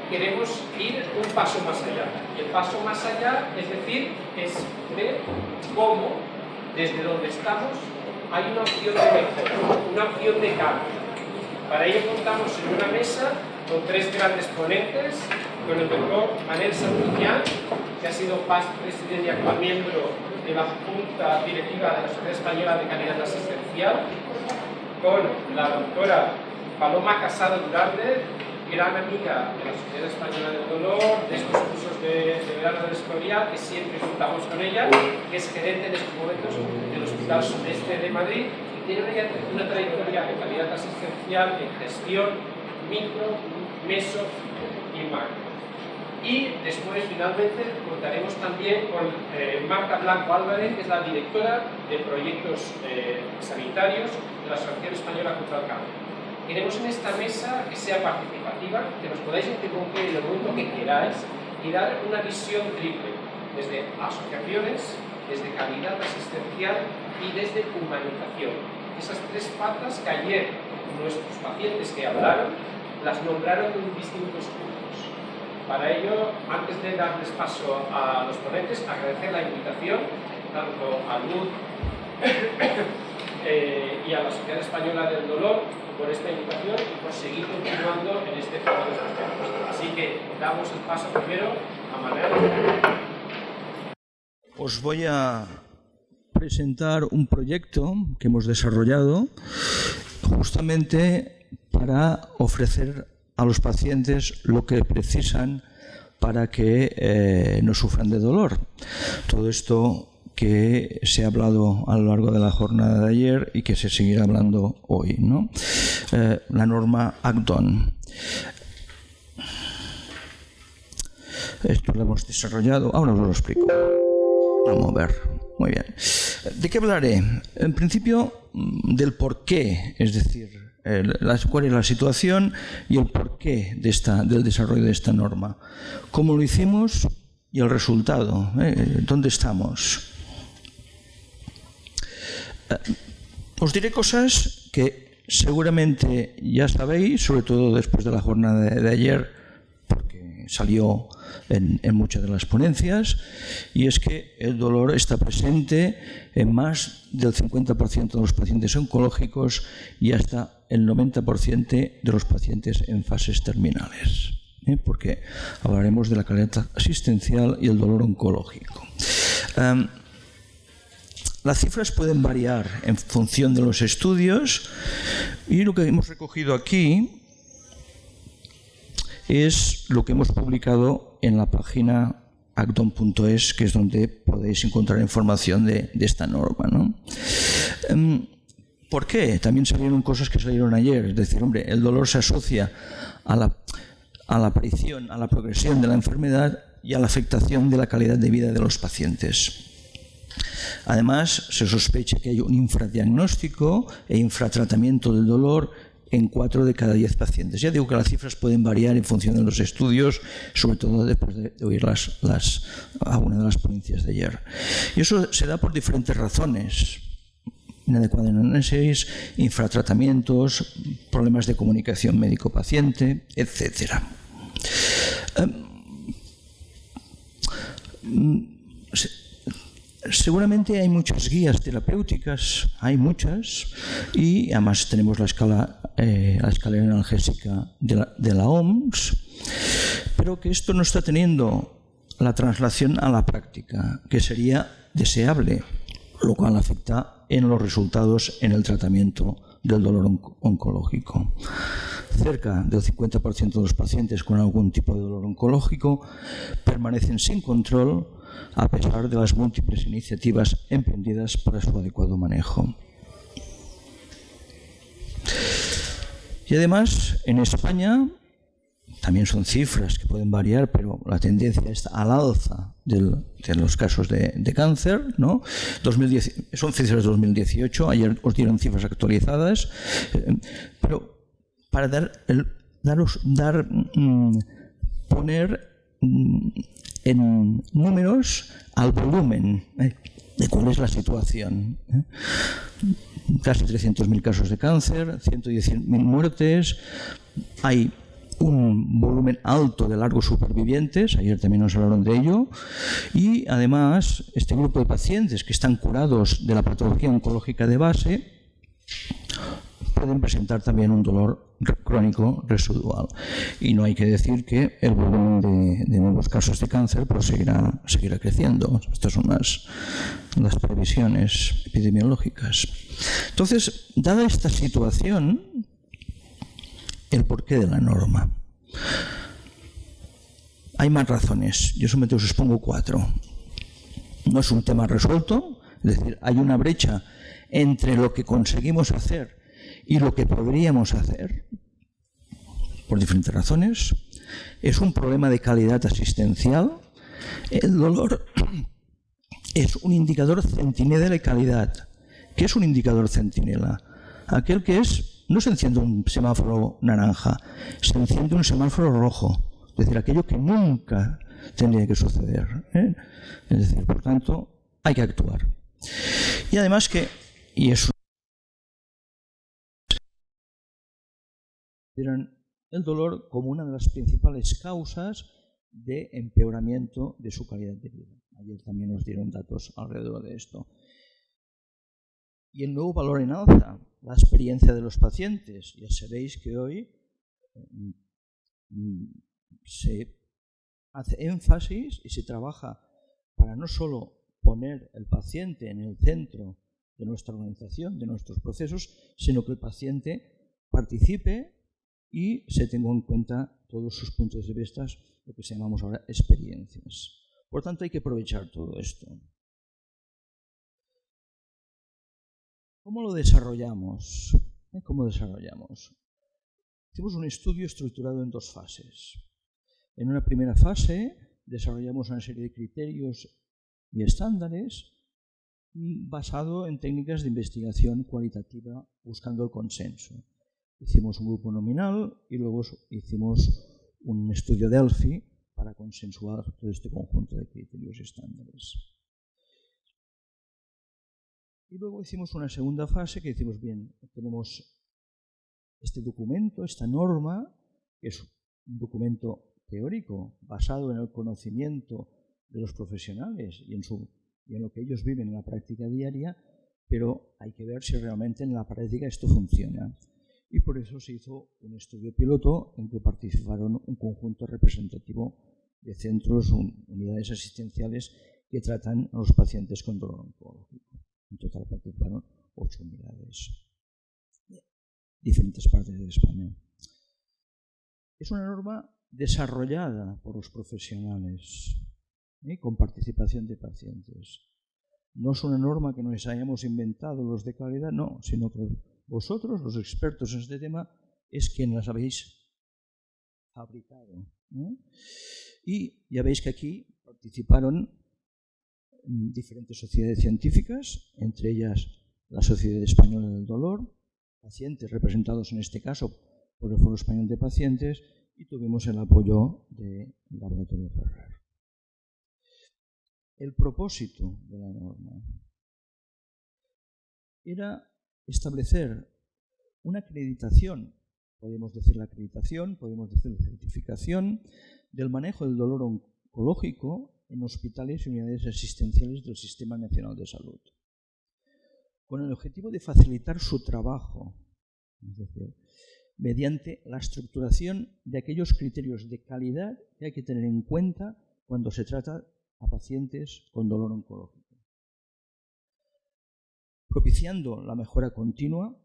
Queremos ir un paso más allá. Y el paso más allá, es decir, es ver cómo, desde donde estamos, hay una opción de mejora, una opción de cambio. Para ello contamos en una mesa con tres grandes ponentes, con el doctor Manel Santuñán, que ha sido past presidente y actual miembro de la Junta Directiva de la Sociedad Española de Calidad Asistencial, con la doctora Paloma Casado Durande, gran amiga de la Sociedad Española del Dolor, de estos cursos de verano del Escorial, que siempre contamos con ella, que es gerente en estos momentos del Hospital Sudeste de Madrid, y tiene una trayectoria de calidad asistencial en gestión micro, meso y macro. Y después, finalmente, contaremos también con Marta Blanco Álvarez, que es la directora de proyectos sanitarios de la Asociación Española contra el Cáncer. Queremos en esta mesa que sea participativa, que nos podáis interrumpir en el momento que queráis y dar una visión triple, desde asociaciones, desde calidad asistencial y desde humanización. Esas tres patas que ayer nuestros pacientes que hablaron las nombraron en distintos puntos. Para ello, antes de darles paso a los ponentes, agradecer la invitación tanto a Luz y a la Sociedad Española del Dolor por esta invitación y por seguir continuando en este foro de expertos. Así que damos el paso primero a Manel. Os voy a presentar un proyecto que hemos desarrollado justamente para ofrecer a los pacientes lo que precisan para que no sufran de dolor. Todo esto que se ha hablado a lo largo de la jornada de ayer y que se seguirá hablando hoy, ¿no? La norma ACDON. Esto lo hemos desarrollado, ahora os lo explico. Vamos a ver, muy bien. ¿De qué hablaré? En principio, del porqué, es decir, cuál es la situación y el porqué del desarrollo de esta norma. ¿Cómo lo hicimos y el resultado? ¿Dónde estamos? Os diré cosas que seguramente ya sabéis, sobre todo después de la jornada de ayer, porque salió en muchas de las ponencias, y es que el dolor está presente en más del 50% de los pacientes oncológicos y hasta el 90% de los pacientes en fases terminales, porque hablaremos de la calidad asistencial y el dolor oncológico. Las cifras pueden variar en función de los estudios y lo que hemos recogido aquí es lo que hemos publicado en la página acdon.es, que es donde podéis encontrar información de esta norma, ¿no? ¿Por qué? También salieron cosas que salieron ayer, es decir, hombre, el dolor se asocia a la aparición, a la progresión de la enfermedad y a la afectación de la calidad de vida de los pacientes. Además, se sospecha que hay un infradiagnóstico e infratratamiento del dolor en 4 de cada 10 pacientes. Ya digo que las cifras pueden variar en función de los estudios, sobre todo después de oír alguna de las ponencias de ayer. Y eso se da por diferentes razones. Inadecuada análisis, infratratamientos, problemas de comunicación médico-paciente, etc. Seguramente hay muchas guías terapéuticas, hay muchas, y además tenemos la escalera analgésica de la OMS, pero que esto no está teniendo la traslación a la práctica, que sería deseable, lo cual afecta en los resultados en el tratamiento del dolor oncológico. Cerca del 50% de los pacientes con algún tipo de dolor oncológico permanecen sin control a pesar de las múltiples iniciativas emprendidas para su adecuado manejo. Y además, en España, también son cifras que pueden variar, pero la tendencia está al alza de los casos de cáncer, ¿no? Son cifras de 2018, ayer os dieron cifras actualizadas, pero para poner en números al volumen de cuál es la situación. Casi 300.000 casos de cáncer, 110.000 muertes, hay un volumen alto de largos supervivientes, ayer también nos hablaron de ello, y además este grupo de pacientes que están curados de la patología oncológica de base pueden presentar también un dolor crónico residual. Y no hay que decir que el volumen de nuevos casos de cáncer pues seguirá creciendo. Estas son las previsiones epidemiológicas. Entonces, dada esta situación, el porqué de la norma. Hay más razones. Yo solamente os expongo 4. No es un tema resuelto, es decir, hay una brecha entre lo que conseguimos hacer y lo que podríamos hacer, por diferentes razones. Es un problema de calidad asistencial. El dolor es un indicador centinela de calidad. ¿Qué es un indicador centinela? Aquel que no se enciende un semáforo naranja, se enciende un semáforo rojo. Es decir, aquello que nunca tendría que suceder. Es decir, por tanto, hay que actuar. Y además y eso, el dolor como una de las principales causas de empeoramiento de su calidad de vida. Ayer también nos dieron datos alrededor de esto. Y el nuevo valor en alza, la experiencia de los pacientes. Ya sabéis que hoy se hace énfasis y se trabaja para no solo poner el paciente en el centro de nuestra organización, de nuestros procesos, sino que el paciente participe y se tenga en cuenta todos sus puntos de vista, lo que llamamos ahora experiencias. Por tanto, hay que aprovechar todo esto. ¿Cómo lo desarrollamos? ¿Cómo desarrollamos? Hicimos un estudio estructurado en 2 fases. En una primera fase desarrollamos una serie de criterios y estándares basado en técnicas de investigación cualitativa buscando el consenso. Hicimos un grupo nominal y luego hicimos un estudio Delphi para consensuar todo este conjunto de criterios y estándares. Y luego hicimos una segunda fase que decimos, bien, tenemos este documento, esta norma, que es un documento teórico basado en el conocimiento de los profesionales y en lo que ellos viven en la práctica diaria, pero hay que ver si realmente en la práctica esto funciona. Y por eso se hizo un estudio piloto en que participaron un conjunto representativo de centros, unidades asistenciales que tratan a los pacientes con dolor oncológico. En total participaron 8 unidades de diferentes partes de España. Es una norma desarrollada por los profesionales, con participación de pacientes. No es una norma que nos hayamos inventado los de calidad, no, sino que vosotros, los expertos en este tema, es quien las habéis fabricado. Y ya veis que aquí participaron diferentes sociedades científicas, entre ellas la Sociedad Española del Dolor, pacientes representados en este caso por el Foro Español de Pacientes, y tuvimos el apoyo del Laboratorio Ferrer. El propósito de la norma era establecer una acreditación, podemos decir la acreditación, podemos decir la certificación del manejo del dolor oncológico en hospitales y unidades asistenciales del Sistema Nacional de Salud, con el objetivo de facilitar su trabajo, es decir, mediante la estructuración de aquellos criterios de calidad que hay que tener en cuenta cuando se trata a pacientes con dolor oncológico, propiciando la mejora continua.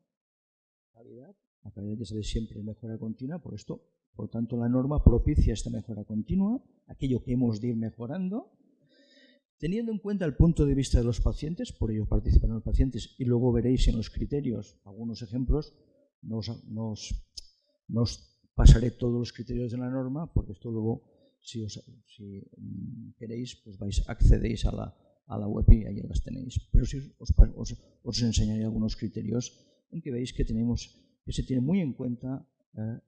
La calidad ya sabéis siempre es mejora continua, por tanto la norma propicia esta mejora continua, aquello que hemos de ir mejorando, teniendo en cuenta el punto de vista de los pacientes, por ello participaron los pacientes, y luego veréis en los criterios algunos ejemplos. No os pasaré todos los criterios de la norma, porque esto luego, si queréis, pues accedéis a la web y ahí las tenéis. Pero sí os enseñaré algunos criterios en que veis que se tiene muy en cuenta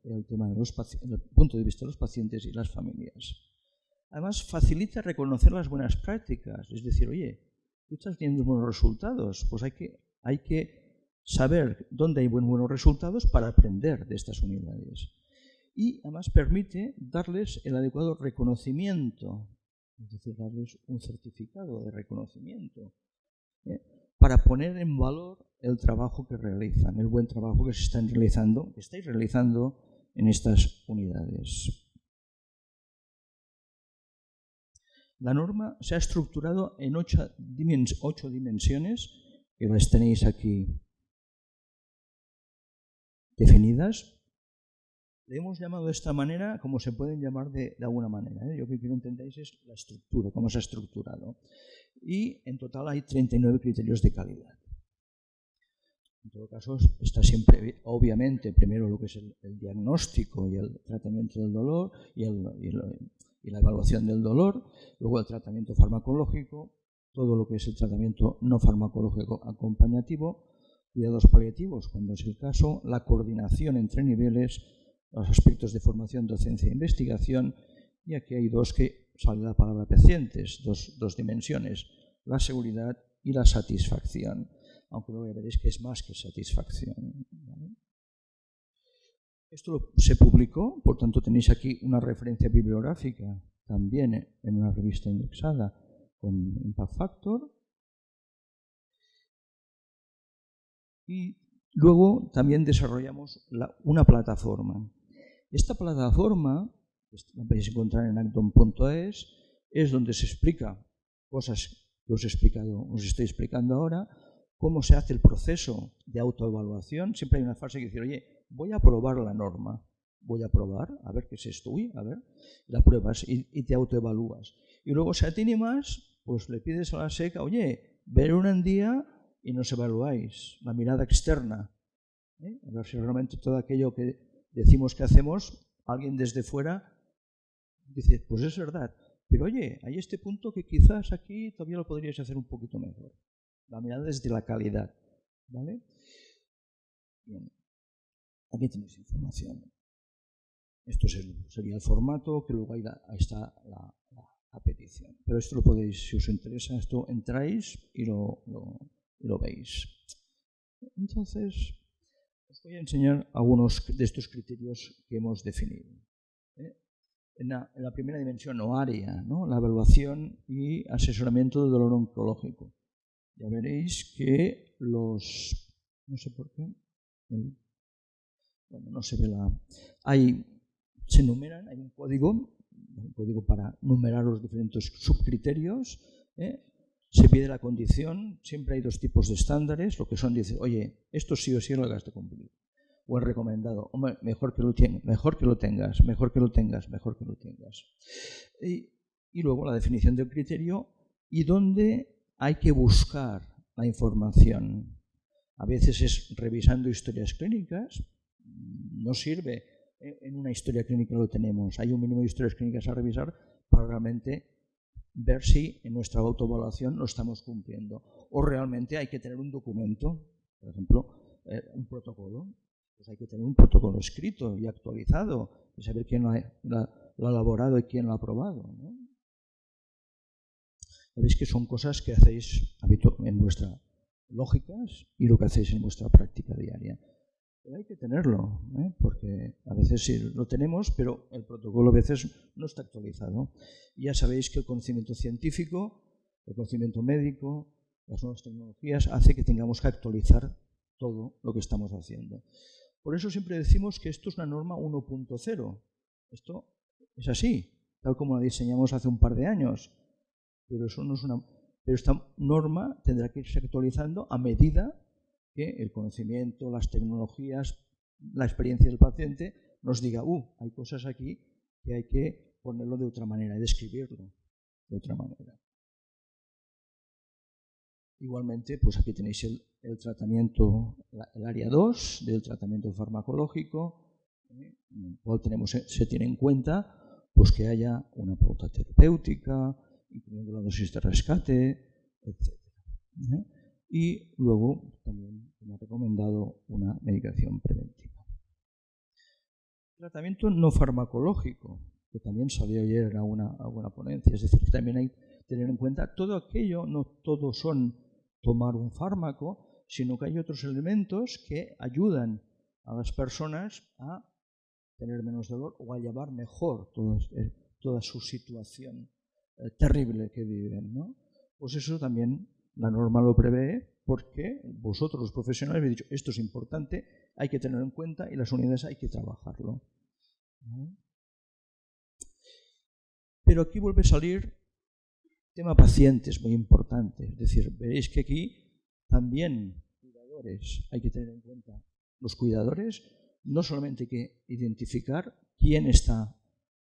el tema el punto de vista de los pacientes y las familias. Además, facilita reconocer las buenas prácticas. Es decir, oye, tú estás teniendo buenos resultados, pues hay que saber dónde hay buenos resultados para aprender de estas unidades. y además permite darles el adecuado reconocimiento, es decir, darles un certificado de reconocimiento, para poner en valor el trabajo que realizan, el buen trabajo que estáis realizando en estas unidades. La norma se ha estructurado en 8 dimensiones, que las tenéis aquí definidas. Le hemos llamado de esta manera, como se pueden llamar de alguna manera. Yo lo que quiero que entendáis es la estructura, cómo se ha estructurado. Y en total hay 39 criterios de calidad. En todo caso, está siempre, obviamente, primero lo que es el diagnóstico y el tratamiento del dolor y la evaluación del dolor, luego el tratamiento farmacológico, todo lo que es el tratamiento no farmacológico acompañativo, cuidados paliativos, cuando es el caso, la coordinación entre niveles, los aspectos de formación, docencia e investigación, y aquí hay dos que sale la palabra pacientes, dos dimensiones, la seguridad y la satisfacción, aunque luego ya veréis que es más que satisfacción, ¿vale? Esto se publicó, por tanto tenéis aquí una referencia bibliográfica también en una revista indexada con Impact Factor. Y luego también desarrollamos una plataforma. Esta plataforma, que la podéis encontrar en acton.es, es donde se explica cosas que os estoy explicando ahora, cómo se hace el proceso de autoevaluación. Siempre hay una fase que dice, oye, voy a probar la norma, voy a probar, a ver qué es esto, a ver, la pruebas y te autoevalúas. Y luego, si a ti ni más, pues le pides a la SEC, oye, ver un día y nos evaluáis, la mirada externa, a ver si realmente todo aquello que decimos que hacemos, alguien desde fuera dice, pues es verdad, pero oye, hay este punto que quizás aquí todavía lo podríais hacer un poquito mejor. La mirada desde la calidad, ¿vale? Bien. Aquí tenéis información. Esto sería el formato, que luego ahí está la petición. Pero esto lo podéis, si os interesa, esto entráis y lo veis. Entonces, os voy a enseñar algunos de estos criterios que hemos definido. En la primera dimensión o área, ¿no? La evaluación y asesoramiento del dolor oncológico. Ya veréis que no sé por qué, bueno, no se ve se numeran, hay un código para numerar los diferentes subcriterios, se pide la condición, siempre hay dos tipos de estándares, lo que son, dice, oye, esto sí o sí lo hagas de cumplir, o es recomendado, hombre, mejor que lo tengas. Y luego la definición del criterio y dónde hay que buscar la información. A veces es revisando historias clínicas, no sirve, en una historia clínica lo tenemos, hay un mínimo de historias clínicas a revisar para realmente ver si en nuestra autoevaluación lo estamos cumpliendo. O realmente hay que tener un documento, por ejemplo, un protocolo. Pues hay que tener un protocolo escrito y actualizado y saber quién lo ha elaborado y quién lo ha aprobado, ¿no? Sabéis que son cosas que hacéis en vuestras lógicas y lo que hacéis en vuestra práctica diaria. Pero hay que tenerlo, porque a veces sí lo tenemos, pero el protocolo a veces no está actualizado. Y ya sabéis que el conocimiento científico, el conocimiento médico, las nuevas tecnologías, hace que tengamos que actualizar todo lo que estamos haciendo. Por eso siempre decimos que esto es una norma 1.0. Esto es así, tal como la diseñamos hace un par de años. Pero esta norma tendrá que irse actualizando a medida que el conocimiento, las tecnologías, la experiencia del paciente nos diga, hay cosas aquí que hay que ponerlo de otra manera, describirlo de otra manera. Igualmente, pues aquí tenéis el tratamiento, el área 2 del tratamiento farmacológico, en el cual se tiene en cuenta pues, que haya una pauta terapéutica, incluyendo la dosis de rescate, etc. Y luego también hemos recomendado una medicación preventiva. Tratamiento no farmacológico, que también salió ayer a una ponencia, es decir, que también hay que tener en cuenta todo aquello, no todo son tomar un fármaco, sino que hay otros elementos que ayudan a las personas a tener menos dolor o a llevar mejor toda su situación terrible que viven, ¿no? Pues eso también la norma lo prevé, porque vosotros los profesionales habéis dicho esto es importante, hay que tenerlo en cuenta y las unidades hay que trabajarlo, ¿no? Pero aquí vuelve a salir tema pacientes, muy importante. Es decir, veréis que aquí también cuidadores, hay que tener en cuenta los cuidadores. No solamente hay que identificar quién está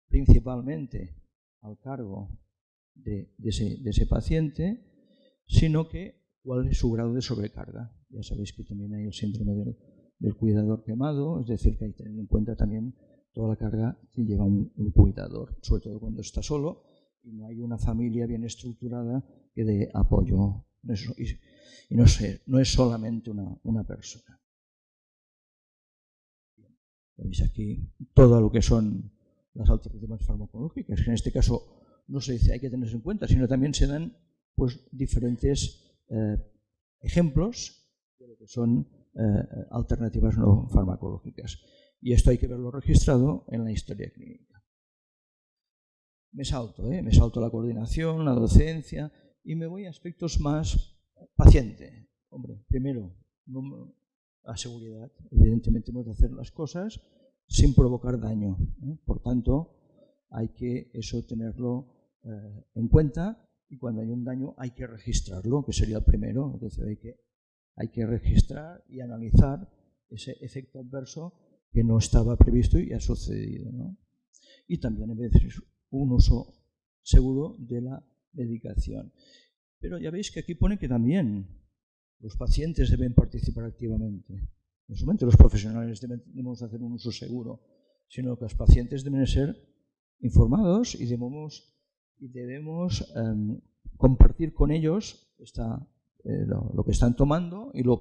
principalmente al cargo de ese paciente, sino que cuál es su grado de sobrecarga. Ya sabéis que también hay el síndrome del cuidador quemado, es decir, que hay que tener en cuenta también toda la carga que lleva un cuidador, sobre todo cuando está solo y no hay una familia bien estructurada que dé apoyo. Y no es solamente una persona. Veis aquí todo lo que son las alternativas farmacológicas, que en este caso no se dice hay que tenerse en cuenta, sino también se dan pues diferentes ejemplos de lo que son alternativas no farmacológicas. Y esto hay que verlo registrado en la historia clínica. Me salto la coordinación, la docencia y me voy a aspectos más paciente. Hombre, primero, la seguridad. Evidentemente hemos de hacer las cosas sin provocar daño, ¿eh? Por tanto, hay que eso tenerlo en cuenta y cuando hay un daño hay que registrarlo, que sería el primero. Es decir, hay que registrar y analizar ese efecto adverso que no estaba previsto y ha sucedido, ¿no? Y también a veces un uso seguro de la medicación. Pero ya veis que aquí pone que también los pacientes deben participar activamente. No solamente los profesionales debemos hacer un uso seguro, sino que los pacientes deben ser informados y debemos compartir con ellos lo que están tomando y los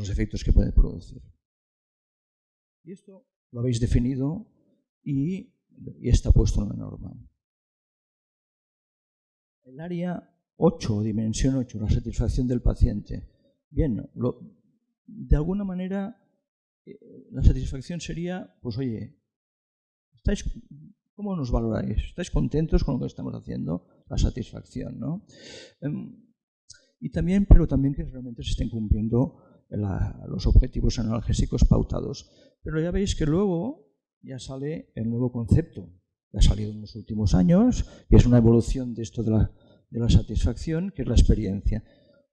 efectos que puede producir. Y esto lo habéis definido y está puesto en la norma. El área 8, dimensión 8, la satisfacción del paciente. Bien, de alguna manera la satisfacción sería, pues oye, ¿cómo nos valoráis? ¿Estáis contentos con lo que estamos haciendo? La satisfacción, ¿no? Pero también que realmente se estén cumpliendo los objetivos analgésicos pautados. Pero ya veis que luego ya sale el nuevo concepto, que ha salido en los últimos años, que es una evolución de esto de la satisfacción, que es la experiencia.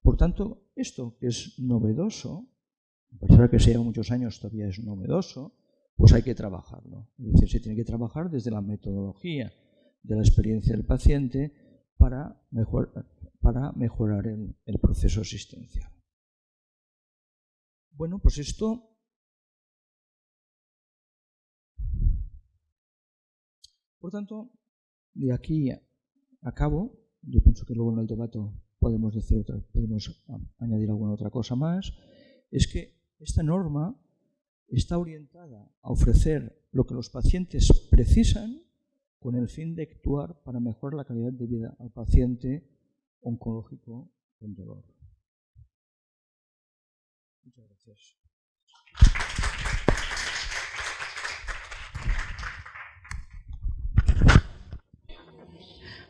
Por tanto, esto que es novedoso, a pesar de que se lleva muchos años todavía es novedoso, pues hay que trabajarlo. Es decir, se tiene que trabajar desde la metodología de la experiencia del paciente para mejorar el proceso asistencial. Bueno, pues esto por tanto, de aquí acabo. Yo pienso que luego en el debate podemos añadir alguna otra cosa más. Es que esta norma está orientada a ofrecer lo que los pacientes precisan con el fin de actuar para mejorar la calidad de vida al paciente oncológico con dolor. Muchas gracias.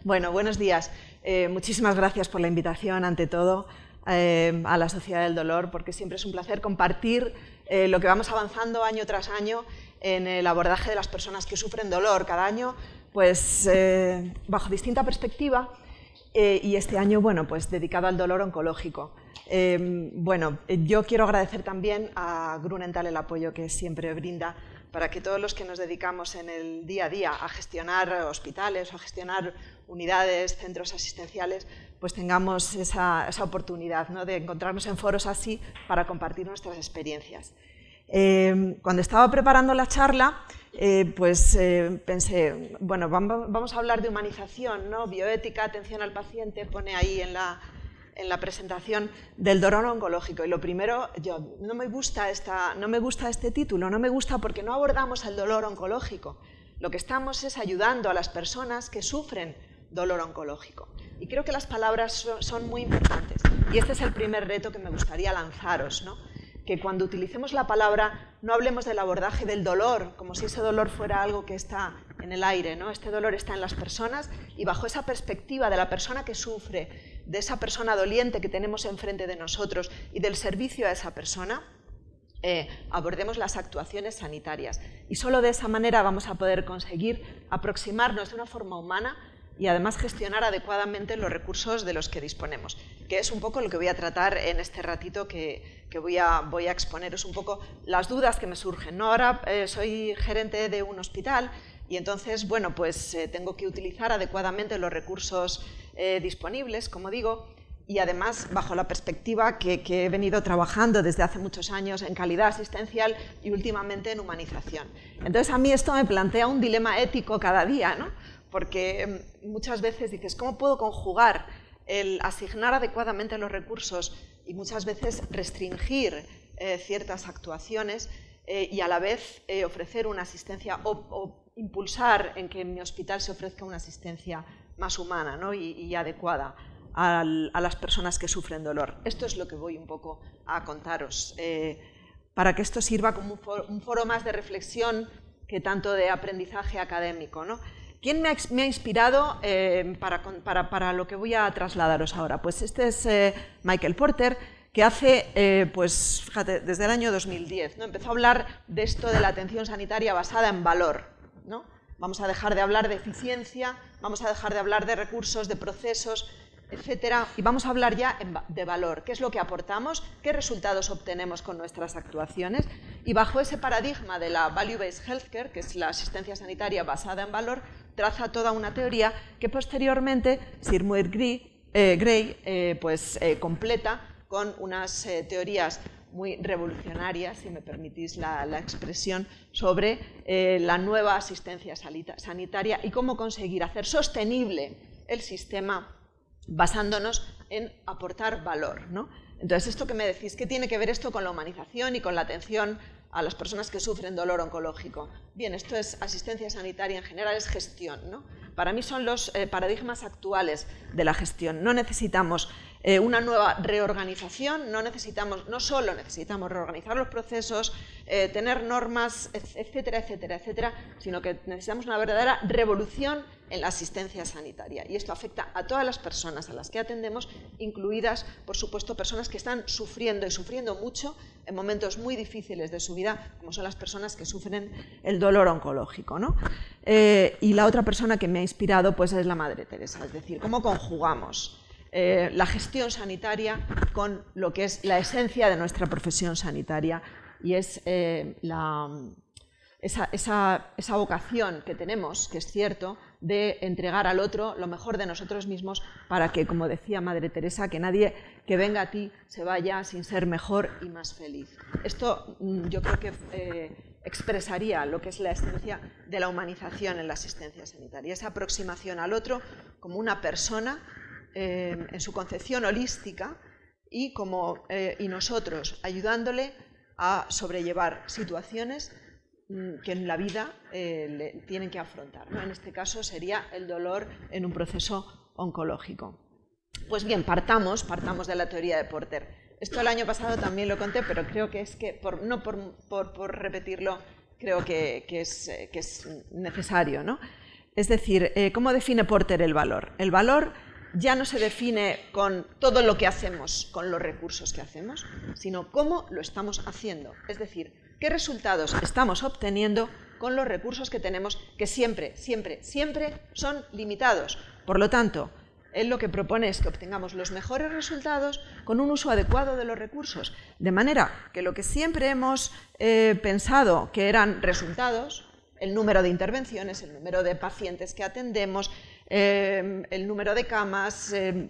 Bueno, buenos días. Muchísimas gracias por la invitación, ante todo, a la Sociedad del Dolor, porque siempre es un placer compartir lo que vamos avanzando año tras año en el abordaje de las personas que sufren dolor cada año, pues bajo distinta perspectiva, y este año, bueno, pues dedicado al dolor oncológico. Yo quiero agradecer también a Grunenthal el apoyo que siempre brinda para que todos los que nos dedicamos en el día a día a gestionar hospitales o a gestionar unidades, centros asistenciales, pues tengamos esa oportunidad, ¿no?, de encontrarnos en foros así para compartir nuestras experiencias. Cuando estaba preparando la charla, pensé, bueno, vamos a hablar de humanización, ¿no?, bioética, atención al paciente, pone ahí en la presentación del dolor oncológico. Y lo primero, no me gusta este título, no me gusta porque no abordamos el dolor oncológico. Lo que estamos es ayudando a las personas que sufren dolor oncológico. Y creo que las palabras son muy importantes. Y este es el primer reto que me gustaría lanzaros, ¿no? que cuando utilicemos la palabra no hablemos del abordaje del dolor, como si ese dolor fuera algo que está en el aire, ¿no? Este dolor está en las personas y bajo esa perspectiva de la persona que sufre, de esa persona doliente que tenemos enfrente de nosotros y del servicio a esa persona, abordemos las actuaciones sanitarias. Y solo de esa manera vamos a poder conseguir aproximarnos de una forma humana y además gestionar adecuadamente los recursos de los que disponemos, que es un poco lo que voy a tratar en este ratito que voy a exponeros un poco las dudas que me surgen, ¿no? Ahora soy gerente de un hospital y entonces, bueno, pues tengo que utilizar adecuadamente los recursos disponibles, como digo, y además bajo la perspectiva que he venido trabajando desde hace muchos años en calidad asistencial y últimamente en humanización. Entonces a mí esto me plantea un dilema ético cada día, ¿no? Porque muchas veces dices, ¿cómo puedo conjugar el asignar adecuadamente los recursos y muchas veces restringir ciertas actuaciones y a la vez ofrecer una asistencia o impulsar en que en mi hospital se ofrezca una asistencia más humana, ¿no? y adecuada a las personas que sufren dolor? Esto es lo que voy un poco a contaros, para que esto sirva como un foro más de reflexión que tanto de aprendizaje académico, ¿no? ¿Quién me ha inspirado para lo que voy a trasladaros ahora? Pues este es Michael Porter, que hace, pues fíjate, desde el año 2010, ¿no? Empezó a hablar de esto de la atención sanitaria basada en valor, ¿no? Vamos a dejar de hablar de eficiencia, vamos a dejar de hablar de recursos, de procesos, etcétera, y vamos a hablar ya de valor. ¿Qué es lo que aportamos? ¿Qué resultados obtenemos con nuestras actuaciones? Y bajo ese paradigma de la Value-Based Healthcare, que es la asistencia sanitaria basada en valor, traza toda una teoría que posteriormente Sir Muir Gray completa con unas teorías muy revolucionarias, si me permitís la expresión, sobre la nueva asistencia sanitaria y cómo conseguir hacer sostenible el sistema basándonos en aportar valor, ¿no? Entonces, esto que me decís, ¿qué tiene que ver esto con la humanización y con la atención a las personas que sufren dolor oncológico? Bien, esto es asistencia sanitaria en general, es gestión, ¿no? Para mí son los paradigmas actuales de la gestión. No necesitamos una nueva reorganización, no solo necesitamos reorganizar los procesos, tener normas, etcétera, etcétera, etcétera, sino que necesitamos una verdadera revolución en la asistencia sanitaria. Y esto afecta a todas las personas a las que atendemos, incluidas, por supuesto, personas que están sufriendo y sufriendo mucho en momentos muy difíciles de su vida, como son las personas que sufren el dolor oncológico, ¿no? Y la otra persona que me ha inspirado pues, es la Madre Teresa, es decir, cómo conjugamos la gestión sanitaria con lo que es la esencia de nuestra profesión sanitaria y es esa vocación que tenemos, que es cierto, de entregar al otro lo mejor de nosotros mismos para que, como decía Madre Teresa, que nadie que venga a ti se vaya sin ser mejor y más feliz. Esto yo creo que expresaría lo que es la esencia de la humanización en la asistencia sanitaria, esa aproximación al otro como una persona en su concepción holística y nosotros ayudándole a sobrellevar situaciones que en la vida le tienen que afrontar, ¿no? En este caso sería el dolor en un proceso oncológico. Pues bien, partamos de la teoría de Porter. Esto el año pasado también lo conté, pero creo que es que, no por repetirlo, creo que es necesario, ¿no? Es decir, ¿cómo define Porter el valor? El valor ya no se define con todo lo que hacemos, con los recursos que hacemos, sino cómo lo estamos haciendo. Es decir, qué resultados estamos obteniendo con los recursos que tenemos, que siempre, siempre, siempre son limitados. Por lo tanto, él lo que propone es que obtengamos los mejores resultados con un uso adecuado de los recursos, de manera que lo que siempre hemos pensado que eran resultados, el número de intervenciones, el número de pacientes que atendemos, el número de camas, el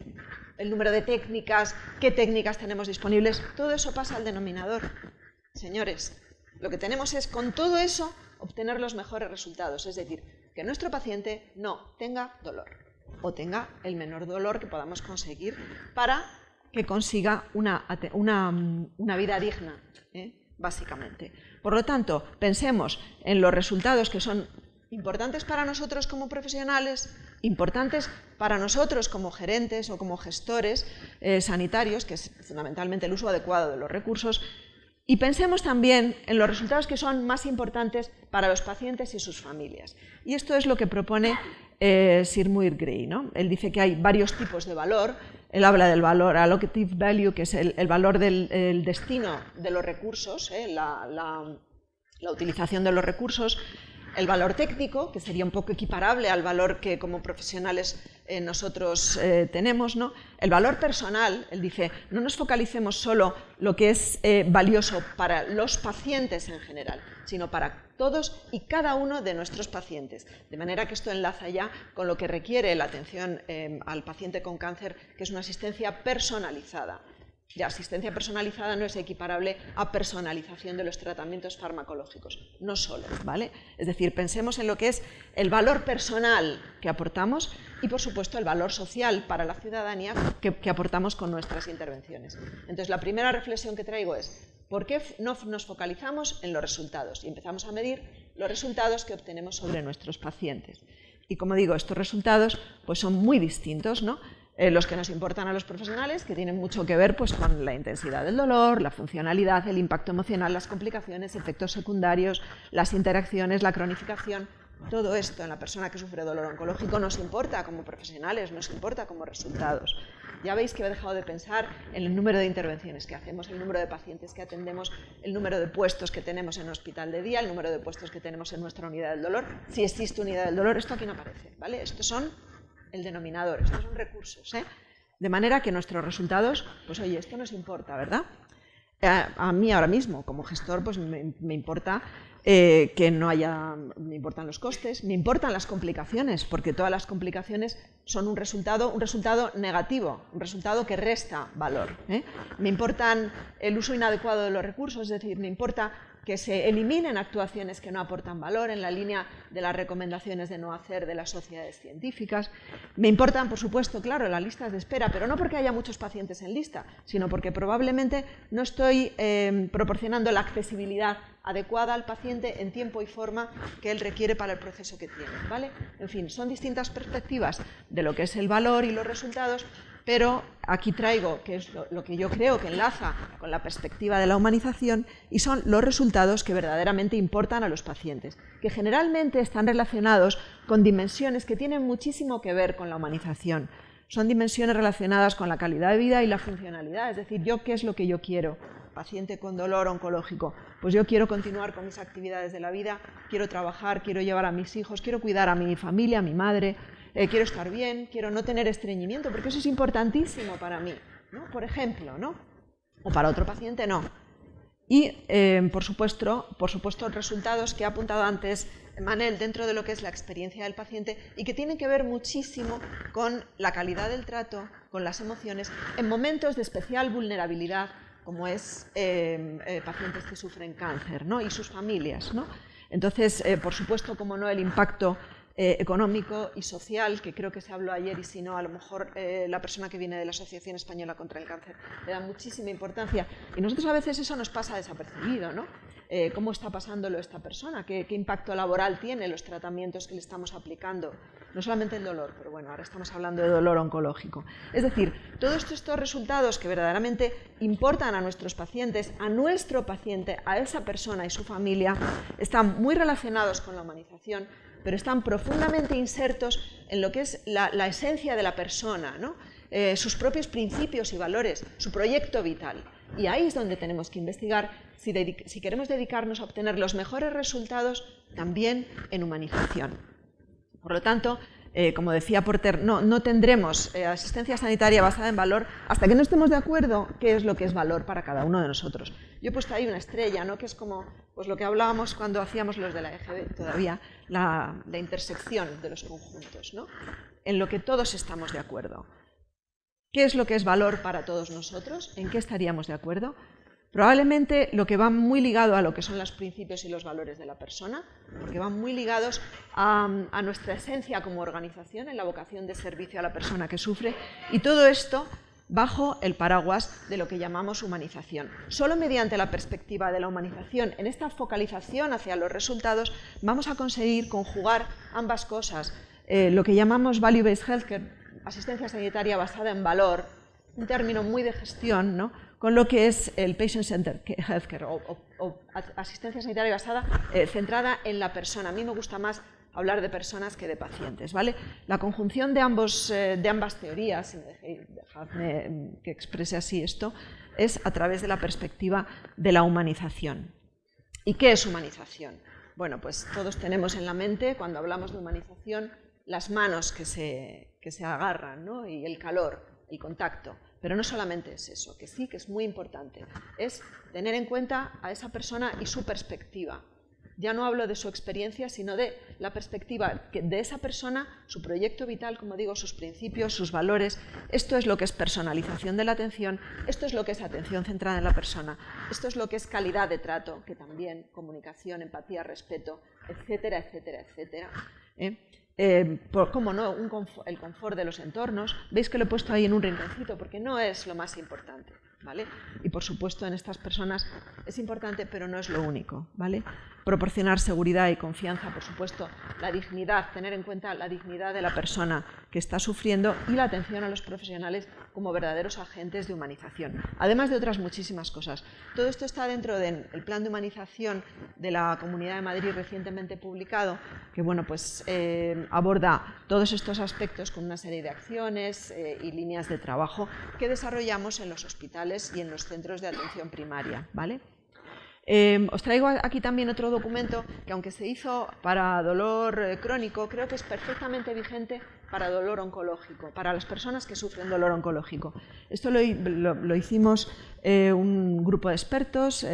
número de técnicas, qué técnicas tenemos disponibles, todo eso pasa al denominador. Señores, lo que tenemos es con todo eso obtener los mejores resultados, es decir, que nuestro paciente no tenga dolor o tenga el menor dolor que podamos conseguir para que consiga una vida digna, básicamente. Por lo tanto, pensemos en los resultados que son importantes para nosotros como profesionales, importantes para nosotros como gerentes o como gestores sanitarios, que es fundamentalmente el uso adecuado de los recursos, Y pensemos también en los resultados que son más importantes para los pacientes y sus familias. Y esto es lo que propone Sir Muir Gray, ¿no? Él dice que hay varios tipos de valor. Él habla del valor allocative value, que es el valor del destino de los recursos, la utilización de los recursos. El valor técnico, que sería un poco equiparable al valor que como profesionales nosotros tenemos, ¿no? El valor personal, él dice, no nos focalicemos solo lo que es valioso para los pacientes en general, sino para todos y cada uno de nuestros pacientes. De manera que esto enlaza ya con lo que requiere la atención al paciente con cáncer, que es una asistencia personalizada. Ya, asistencia personalizada no es equiparable a personalización de los tratamientos farmacológicos, no solo, ¿vale? Es decir, pensemos en lo que es el valor personal que aportamos y, por supuesto, el valor social para la ciudadanía que aportamos con nuestras intervenciones. Entonces, la primera reflexión que traigo es, ¿por qué no nos focalizamos en los resultados y empezamos a medir los resultados que obtenemos sobre nuestros pacientes? Y, como digo, estos resultados pues, son muy distintos, ¿no? Los que nos importan a los profesionales, que tienen mucho que ver pues, con la intensidad del dolor, la funcionalidad, el impacto emocional, las complicaciones, efectos secundarios, las interacciones, la cronificación. Todo esto en la persona que sufre dolor oncológico nos importa como profesionales, nos importa como resultados. Ya veis que he dejado de pensar en el número de intervenciones que hacemos, el número de pacientes que atendemos, el número de puestos que tenemos en un hospital de día, el número de puestos que tenemos en nuestra unidad del dolor. Si existe unidad del dolor, esto aquí no aparece, ¿vale? Estos son el denominador, estos son recursos, ¿eh? De manera que nuestros resultados, pues oye, esto nos importa, ¿verdad? A mí ahora mismo, como gestor, pues me importa que no haya, me importan los costes, me importan las complicaciones, porque todas las complicaciones son un resultado negativo, un resultado que resta valor, ¿eh? Me importan el uso inadecuado de los recursos, es decir, me importa que se eliminen actuaciones que no aportan valor en la línea de las recomendaciones de no hacer de las sociedades científicas. Me importan, por supuesto, claro, las listas de espera, pero no porque haya muchos pacientes en lista, sino porque probablemente no estoy proporcionando la accesibilidad adecuada al paciente en tiempo y forma que él requiere para el proceso que tiene, ¿vale? En fin, son distintas perspectivas de lo que es el valor y los resultados, pero aquí traigo, que es lo que yo creo que enlaza con la perspectiva de la humanización, y son los resultados que verdaderamente importan a los pacientes, que generalmente están relacionados con dimensiones que tienen muchísimo que ver con la humanización. Son dimensiones relacionadas con la calidad de vida y la funcionalidad, es decir, ¿yo qué es lo que yo quiero? Paciente con dolor oncológico, pues yo quiero continuar con mis actividades de la vida, quiero trabajar, quiero llevar a mis hijos, quiero cuidar a mi familia, a mi madre, quiero estar bien, quiero no tener estreñimiento, porque eso es importantísimo para mí, ¿no? Por ejemplo, ¿no? O para otro paciente no. Y, por supuesto, resultados que ha apuntado antes Manel dentro de lo que es la experiencia del paciente y que tienen que ver muchísimo con la calidad del trato, con las emociones, en momentos de especial vulnerabilidad, como es pacientes que sufren cáncer, ¿no? Y sus familias, ¿no? Entonces, por supuesto, como no, el impacto económico y social, que creo que se habló ayer, y si no, a lo mejor la persona que viene de la Asociación Española contra el Cáncer le da muchísima importancia. Y nosotros a veces eso nos pasa desapercibido, ¿no? ¿Cómo está pasándolo esta persona? ¿Qué impacto laboral tienen los tratamientos que le estamos aplicando? No solamente el dolor, pero bueno, ahora estamos hablando de dolor oncológico. Es decir, todos estos resultados que verdaderamente importan a nuestros pacientes, a nuestro paciente, a esa persona y su familia, están muy relacionados con la humanización, pero están profundamente insertos en lo que es la esencia de la persona, ¿no? Sus propios principios y valores, su proyecto vital. Y ahí es donde tenemos que investigar si queremos dedicarnos a obtener los mejores resultados también en humanización. Por lo tanto, como decía Porter, no tendremos asistencia sanitaria basada en valor hasta que no estemos de acuerdo qué es lo que es valor para cada uno de nosotros. Yo he puesto ahí una estrella, ¿no? Que es como pues, lo que hablábamos cuando hacíamos los de la EGB, todavía la intersección de los conjuntos, ¿no? En lo que todos estamos de acuerdo. ¿Qué es lo que es valor para todos nosotros? ¿En qué estaríamos de acuerdo? Probablemente lo que va muy ligado a lo que son los principios y los valores de la persona, porque van muy ligados a nuestra esencia como organización, en la vocación de servicio a la persona que sufre, y todo esto bajo el paraguas de lo que llamamos humanización. Solo mediante la perspectiva de la humanización, en esta focalización hacia los resultados, vamos a conseguir conjugar ambas cosas, lo que llamamos value-based healthcare, asistencia sanitaria basada en valor, un término muy de gestión, ¿no? con lo que es el patient-centered healthcare o asistencia sanitaria basada, centrada en la persona. A mí me gusta más hablar de personas que de pacientes, ¿vale? La conjunción de ambas teorías, si dejadme que exprese así esto, es a través de la perspectiva de la humanización. ¿Y qué es humanización? Bueno, pues todos tenemos en la mente, cuando hablamos de humanización, las manos que se agarran, ¿no? Y el calor, el contacto. Pero no solamente es eso, que sí que es muy importante, es tener en cuenta a esa persona y su perspectiva. Ya no hablo de su experiencia, sino de la perspectiva de esa persona, su proyecto vital, como digo, sus principios, sus valores. Esto es lo que es personalización de la atención, esto es lo que es atención centrada en la persona, esto es lo que es calidad de trato, que también comunicación, empatía, respeto, etcétera, etcétera, etcétera. ¿Cómo no? El confort de los entornos. Veis que lo he puesto ahí en un rinconcito, porque no es lo más importante, ¿vale? Y por supuesto en estas personas es importante, pero no es lo único, ¿vale? Proporcionar seguridad y confianza, por supuesto, la dignidad, tener en cuenta la dignidad de la persona que está sufriendo y la atención a los profesionales como verdaderos agentes de humanización, además de otras muchísimas cosas. Todo esto está dentro del plan de humanización de la Comunidad de Madrid recientemente publicado, que bueno, pues aborda todos estos aspectos con una serie de acciones y líneas de trabajo que desarrollamos en los hospitales y en los centros de atención primaria, ¿vale? Os traigo aquí también otro documento que, aunque se hizo para dolor crónico, creo que es perfectamente vigente para dolor oncológico, para las personas que sufren dolor oncológico. Esto lo hicimos un grupo de expertos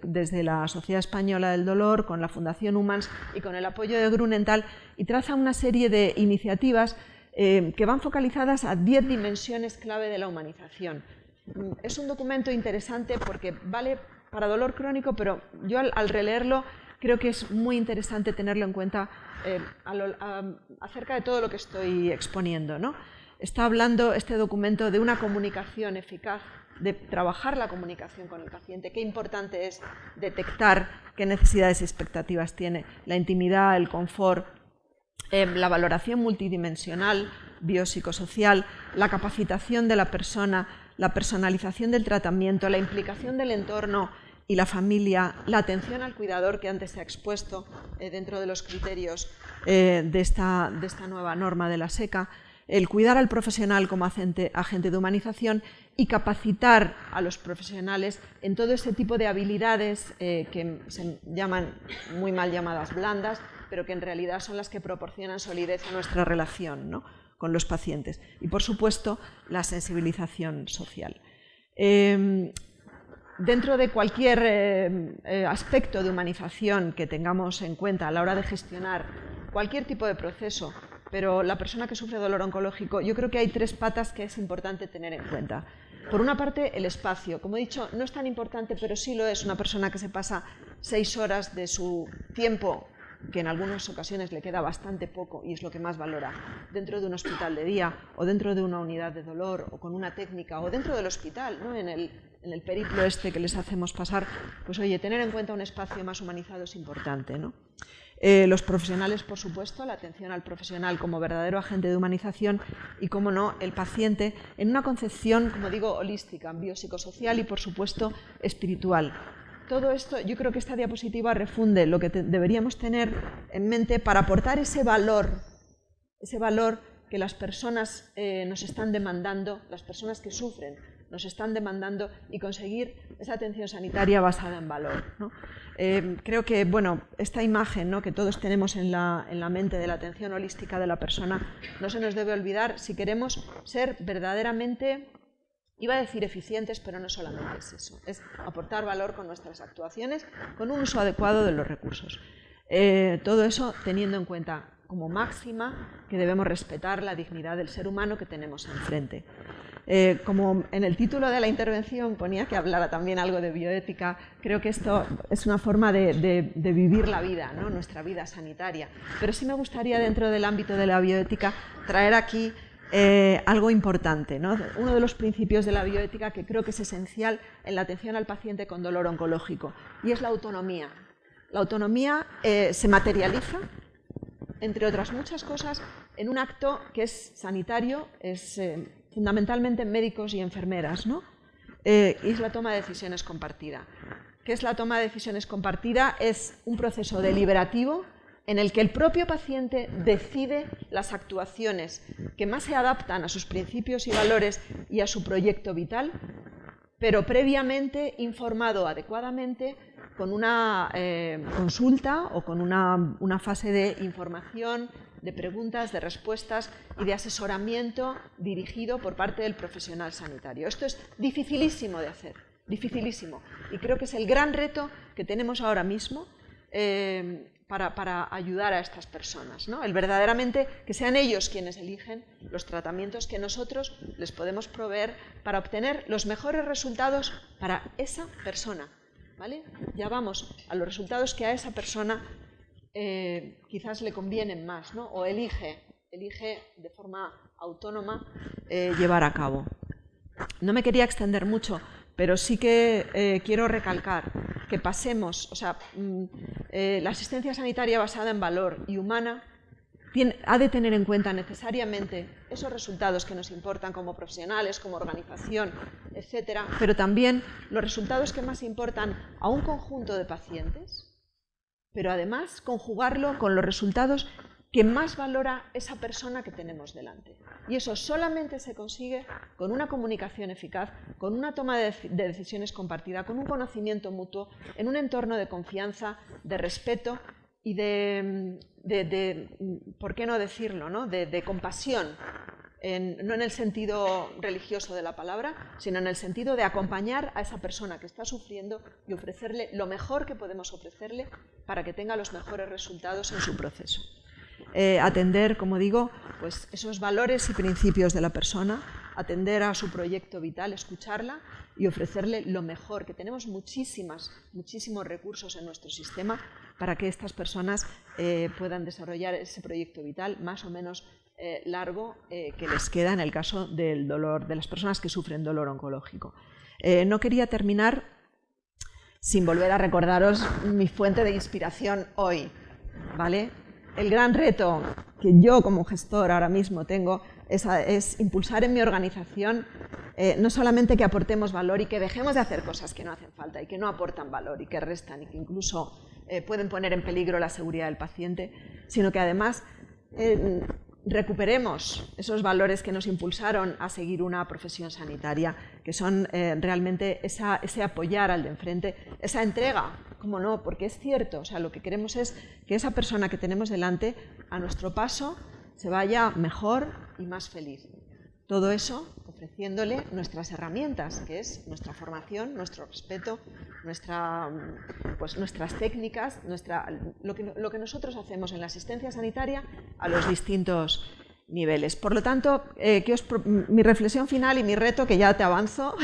desde la Sociedad Española del Dolor, con la Fundación Humans y con el apoyo de Grunenthal, y traza una serie de iniciativas que van focalizadas a 10 dimensiones clave de la humanización. Es un documento interesante porque vale para dolor crónico, pero yo al releerlo creo que es muy interesante tenerlo en cuenta acerca de todo lo que estoy exponiendo, ¿no? Está hablando este documento de una comunicación eficaz, de trabajar la comunicación con el paciente, qué importante es detectar qué necesidades y expectativas tiene, la intimidad, el confort, la valoración multidimensional, biopsicosocial, la capacitación de la persona, la personalización del tratamiento, la implicación del entorno y la familia, la atención al cuidador que antes se ha expuesto dentro de los criterios de esta nueva norma de la SECA, el cuidar al profesional como agente de humanización y capacitar a los profesionales en todo ese tipo de habilidades que se llaman muy mal llamadas blandas, pero que en realidad son las que proporcionan solidez a nuestra relación, ¿no?, con los pacientes. Y, por supuesto, la sensibilización social. Dentro de cualquier aspecto de humanización que tengamos en cuenta a la hora de gestionar cualquier tipo de proceso, pero la persona que sufre dolor oncológico, yo creo que hay 3 patas que es importante tener en cuenta. Por una parte, el espacio. Como he dicho, no es tan importante, pero sí lo es una persona que se pasa 6 horas de su tiempo, que en algunas ocasiones le queda bastante poco y es lo que más valora, dentro de un hospital de día o dentro de una unidad de dolor o con una técnica o dentro del hospital, ¿no?, en el periplo este que les hacemos pasar, pues oye, tener en cuenta un espacio más humanizado es importante, ¿no? Los profesionales, por supuesto, la atención al profesional como verdadero agente de humanización y, como no, el paciente en una concepción, como digo, holística, biopsicosocial y, por supuesto, espiritual. Todo esto, yo creo que esta diapositiva refunde lo que deberíamos tener en mente para aportar ese valor que las personas nos están demandando, las personas que sufren nos están demandando, y conseguir esa atención sanitaria basada en valor, ¿no? Creo que, bueno, esta imagen, ¿no?, que todos tenemos en la mente de la atención holística de la persona no se nos debe olvidar si queremos ser verdaderamente, iba a decir eficientes, pero no solamente es eso, es aportar valor con nuestras actuaciones, con un uso adecuado de los recursos. Todo eso teniendo en cuenta como máxima que debemos respetar la dignidad del ser humano que tenemos enfrente. Como en el título de la intervención ponía que hablara también algo de bioética, creo que esto es una forma de vivir la vida, ¿no?, nuestra vida sanitaria. Pero sí me gustaría, dentro del ámbito de la bioética, traer aquí algo importante, ¿no?, uno de los principios de la bioética que creo que es esencial en la atención al paciente con dolor oncológico, y es la autonomía. La autonomía se materializa, entre otras muchas cosas, en un acto que es sanitario, es fundamentalmente médicos y enfermeras, ¿no? y es la toma de decisiones compartida. ¿Qué es la toma de decisiones compartida? Es un proceso deliberativo en el que el propio paciente decide las actuaciones que más se adaptan a sus principios y valores y a su proyecto vital, pero previamente informado adecuadamente con una consulta o con una fase de información, de preguntas, de respuestas y de asesoramiento dirigido por parte del profesional sanitario. Esto es dificilísimo de hacer, dificilísimo. Y creo que es el gran reto que tenemos ahora mismo para ayudar a estas personas, ¿no? El verdaderamente que sean ellos quienes eligen los tratamientos que nosotros les podemos proveer para obtener los mejores resultados para esa persona, ¿vale? Ya vamos a los resultados que a esa persona quizás le convienen más, ¿no? O elige de forma autónoma llevar a cabo. No me quería extender mucho, pero sí que quiero recalcar que pasemos, o sea, la asistencia sanitaria basada en valor y humana ha de tener en cuenta necesariamente esos resultados que nos importan como profesionales, como organización, etcétera, pero también los resultados que más importan a un conjunto de pacientes, pero además conjugarlo con los resultados que más valora esa persona que tenemos delante. Y eso solamente se consigue con una comunicación eficaz, con una toma de decisiones compartida, con un conocimiento mutuo, en un entorno de confianza, de respeto y ¿por qué no decirlo?, ¿no? De compasión, no en el sentido religioso de la palabra, sino en el sentido de acompañar a esa persona que está sufriendo y ofrecerle lo mejor que podemos ofrecerle para que tenga los mejores resultados en su proceso. Atender, como digo, pues esos valores y principios de la persona, atender a su proyecto vital, escucharla y ofrecerle lo mejor, que tenemos muchísimos recursos en nuestro sistema para que estas personas puedan desarrollar ese proyecto vital más o menos largo que les queda en el caso del dolor, de las personas que sufren dolor oncológico. No quería terminar sin volver a recordaros mi fuente de inspiración hoy, ¿vale? El gran reto que yo como gestor ahora mismo tengo es impulsar en mi organización no solamente que aportemos valor y que dejemos de hacer cosas que no hacen falta y que no aportan valor y que restan y que incluso pueden poner en peligro la seguridad del paciente, sino que además recuperemos esos valores que nos impulsaron a seguir una profesión sanitaria, que son realmente ese apoyar al de enfrente, esa entrega, cómo no, porque es cierto, o sea, lo que queremos es que esa persona que tenemos delante, a nuestro paso, se vaya mejor y más feliz. Todo eso ofreciéndole nuestras herramientas, que es nuestra formación, nuestro respeto, nuestras técnicas, lo que nosotros hacemos en la asistencia sanitaria a los distintos niveles. Por lo tanto, mi reflexión final y mi reto, que ya te avanzo,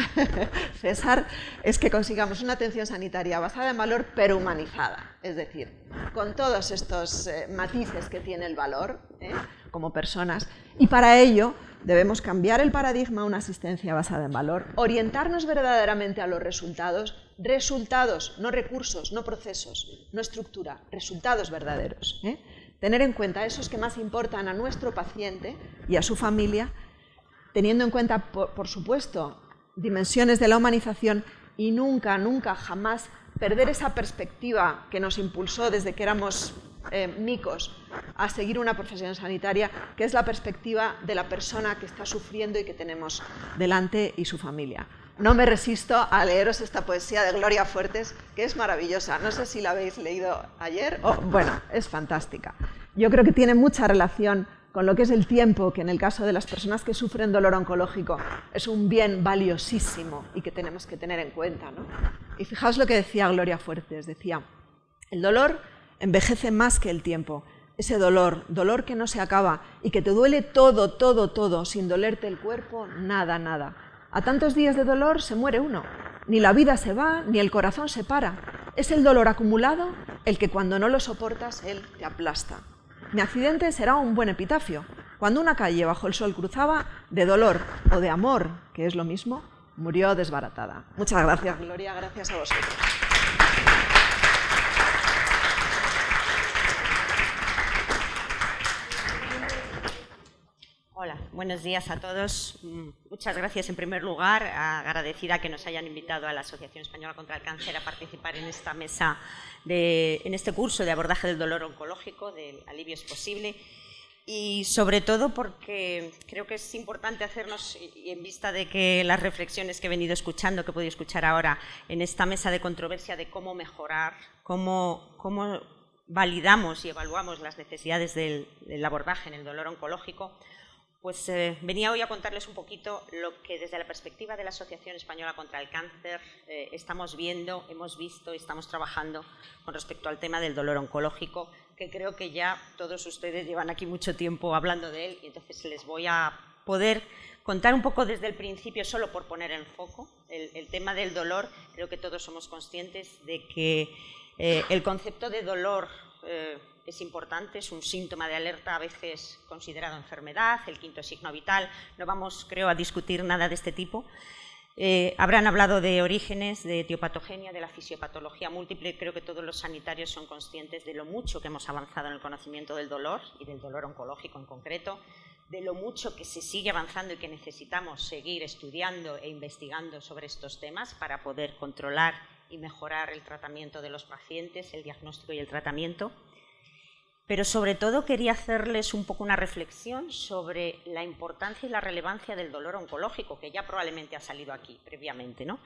César, es que consigamos una atención sanitaria basada en valor pero humanizada, es decir, con todos estos matices que tiene el valor como personas, y para ello debemos cambiar el paradigma a una asistencia basada en valor, orientarnos verdaderamente a los resultados, no recursos, no procesos, no estructura, resultados verdaderos. Tener en cuenta esos que más importan a nuestro paciente y a su familia, teniendo en cuenta, por supuesto, dimensiones de la humanización y nunca, jamás perder esa perspectiva que nos impulsó desde que éramos micos a seguir una profesión sanitaria, que es la perspectiva de la persona que está sufriendo y que tenemos delante y su familia. No me resisto a leeros esta poesía de Gloria Fuertes, que es maravillosa. No sé si la habéis leído ayer. Bueno, es fantástica. Yo creo que tiene mucha relación con lo que es el tiempo, que en el caso de las personas que sufren dolor oncológico es un bien valiosísimo y que tenemos que tener en cuenta, ¿no? Y fijaos lo que decía Gloria Fuertes. Decía, el dolor envejece más que el tiempo. Ese dolor que no se acaba y que te duele todo, sin dolerte el cuerpo, nada. A tantos días de dolor se muere uno. Ni la vida se va, ni el corazón se para. Es el dolor acumulado el que cuando no lo soportas, él te aplasta. Mi accidente será un buen epitafio. Cuando una calle bajo el sol cruzaba, de dolor o de amor, que es lo mismo, murió desbaratada. Muchas gracias, Gloria. Gracias a vosotros. Hola, buenos días a todos. Muchas gracias. En primer lugar, agradecida que nos hayan invitado a la Asociación Española contra el Cáncer a participar en esta mesa, en este curso de abordaje del dolor oncológico, del alivio es posible, y sobre todo porque creo que es importante hacernos, y en vista de que las reflexiones que he venido escuchando, que he podido escuchar ahora en esta mesa de controversia de cómo mejorar, cómo validamos y evaluamos las necesidades del abordaje en el dolor oncológico, pues venía hoy a contarles un poquito lo que desde la perspectiva de la Asociación Española contra el Cáncer estamos viendo, hemos visto y estamos trabajando con respecto al tema del dolor oncológico, que creo que ya todos ustedes llevan aquí mucho tiempo hablando de él, y entonces les voy a poder contar un poco desde el principio, solo por poner en foco el tema del dolor. Creo que todos somos conscientes de que el concepto de dolor es importante, es un síntoma de alerta a veces considerado enfermedad, el quinto signo vital. No vamos, creo, a discutir nada de este tipo. Habrán hablado de orígenes, de etiopatogenia, de la fisiopatología múltiple. Creo que todos los sanitarios son conscientes de lo mucho que hemos avanzado en el conocimiento del dolor y del dolor oncológico en concreto, de lo mucho que se sigue avanzando y que necesitamos seguir estudiando e investigando sobre estos temas para poder controlar y mejorar el tratamiento de los pacientes, el diagnóstico y el tratamiento. Pero sobre todo quería hacerles un poco una reflexión sobre la importancia y la relevancia del dolor oncológico, que ya probablemente ha salido aquí previamente, ¿no?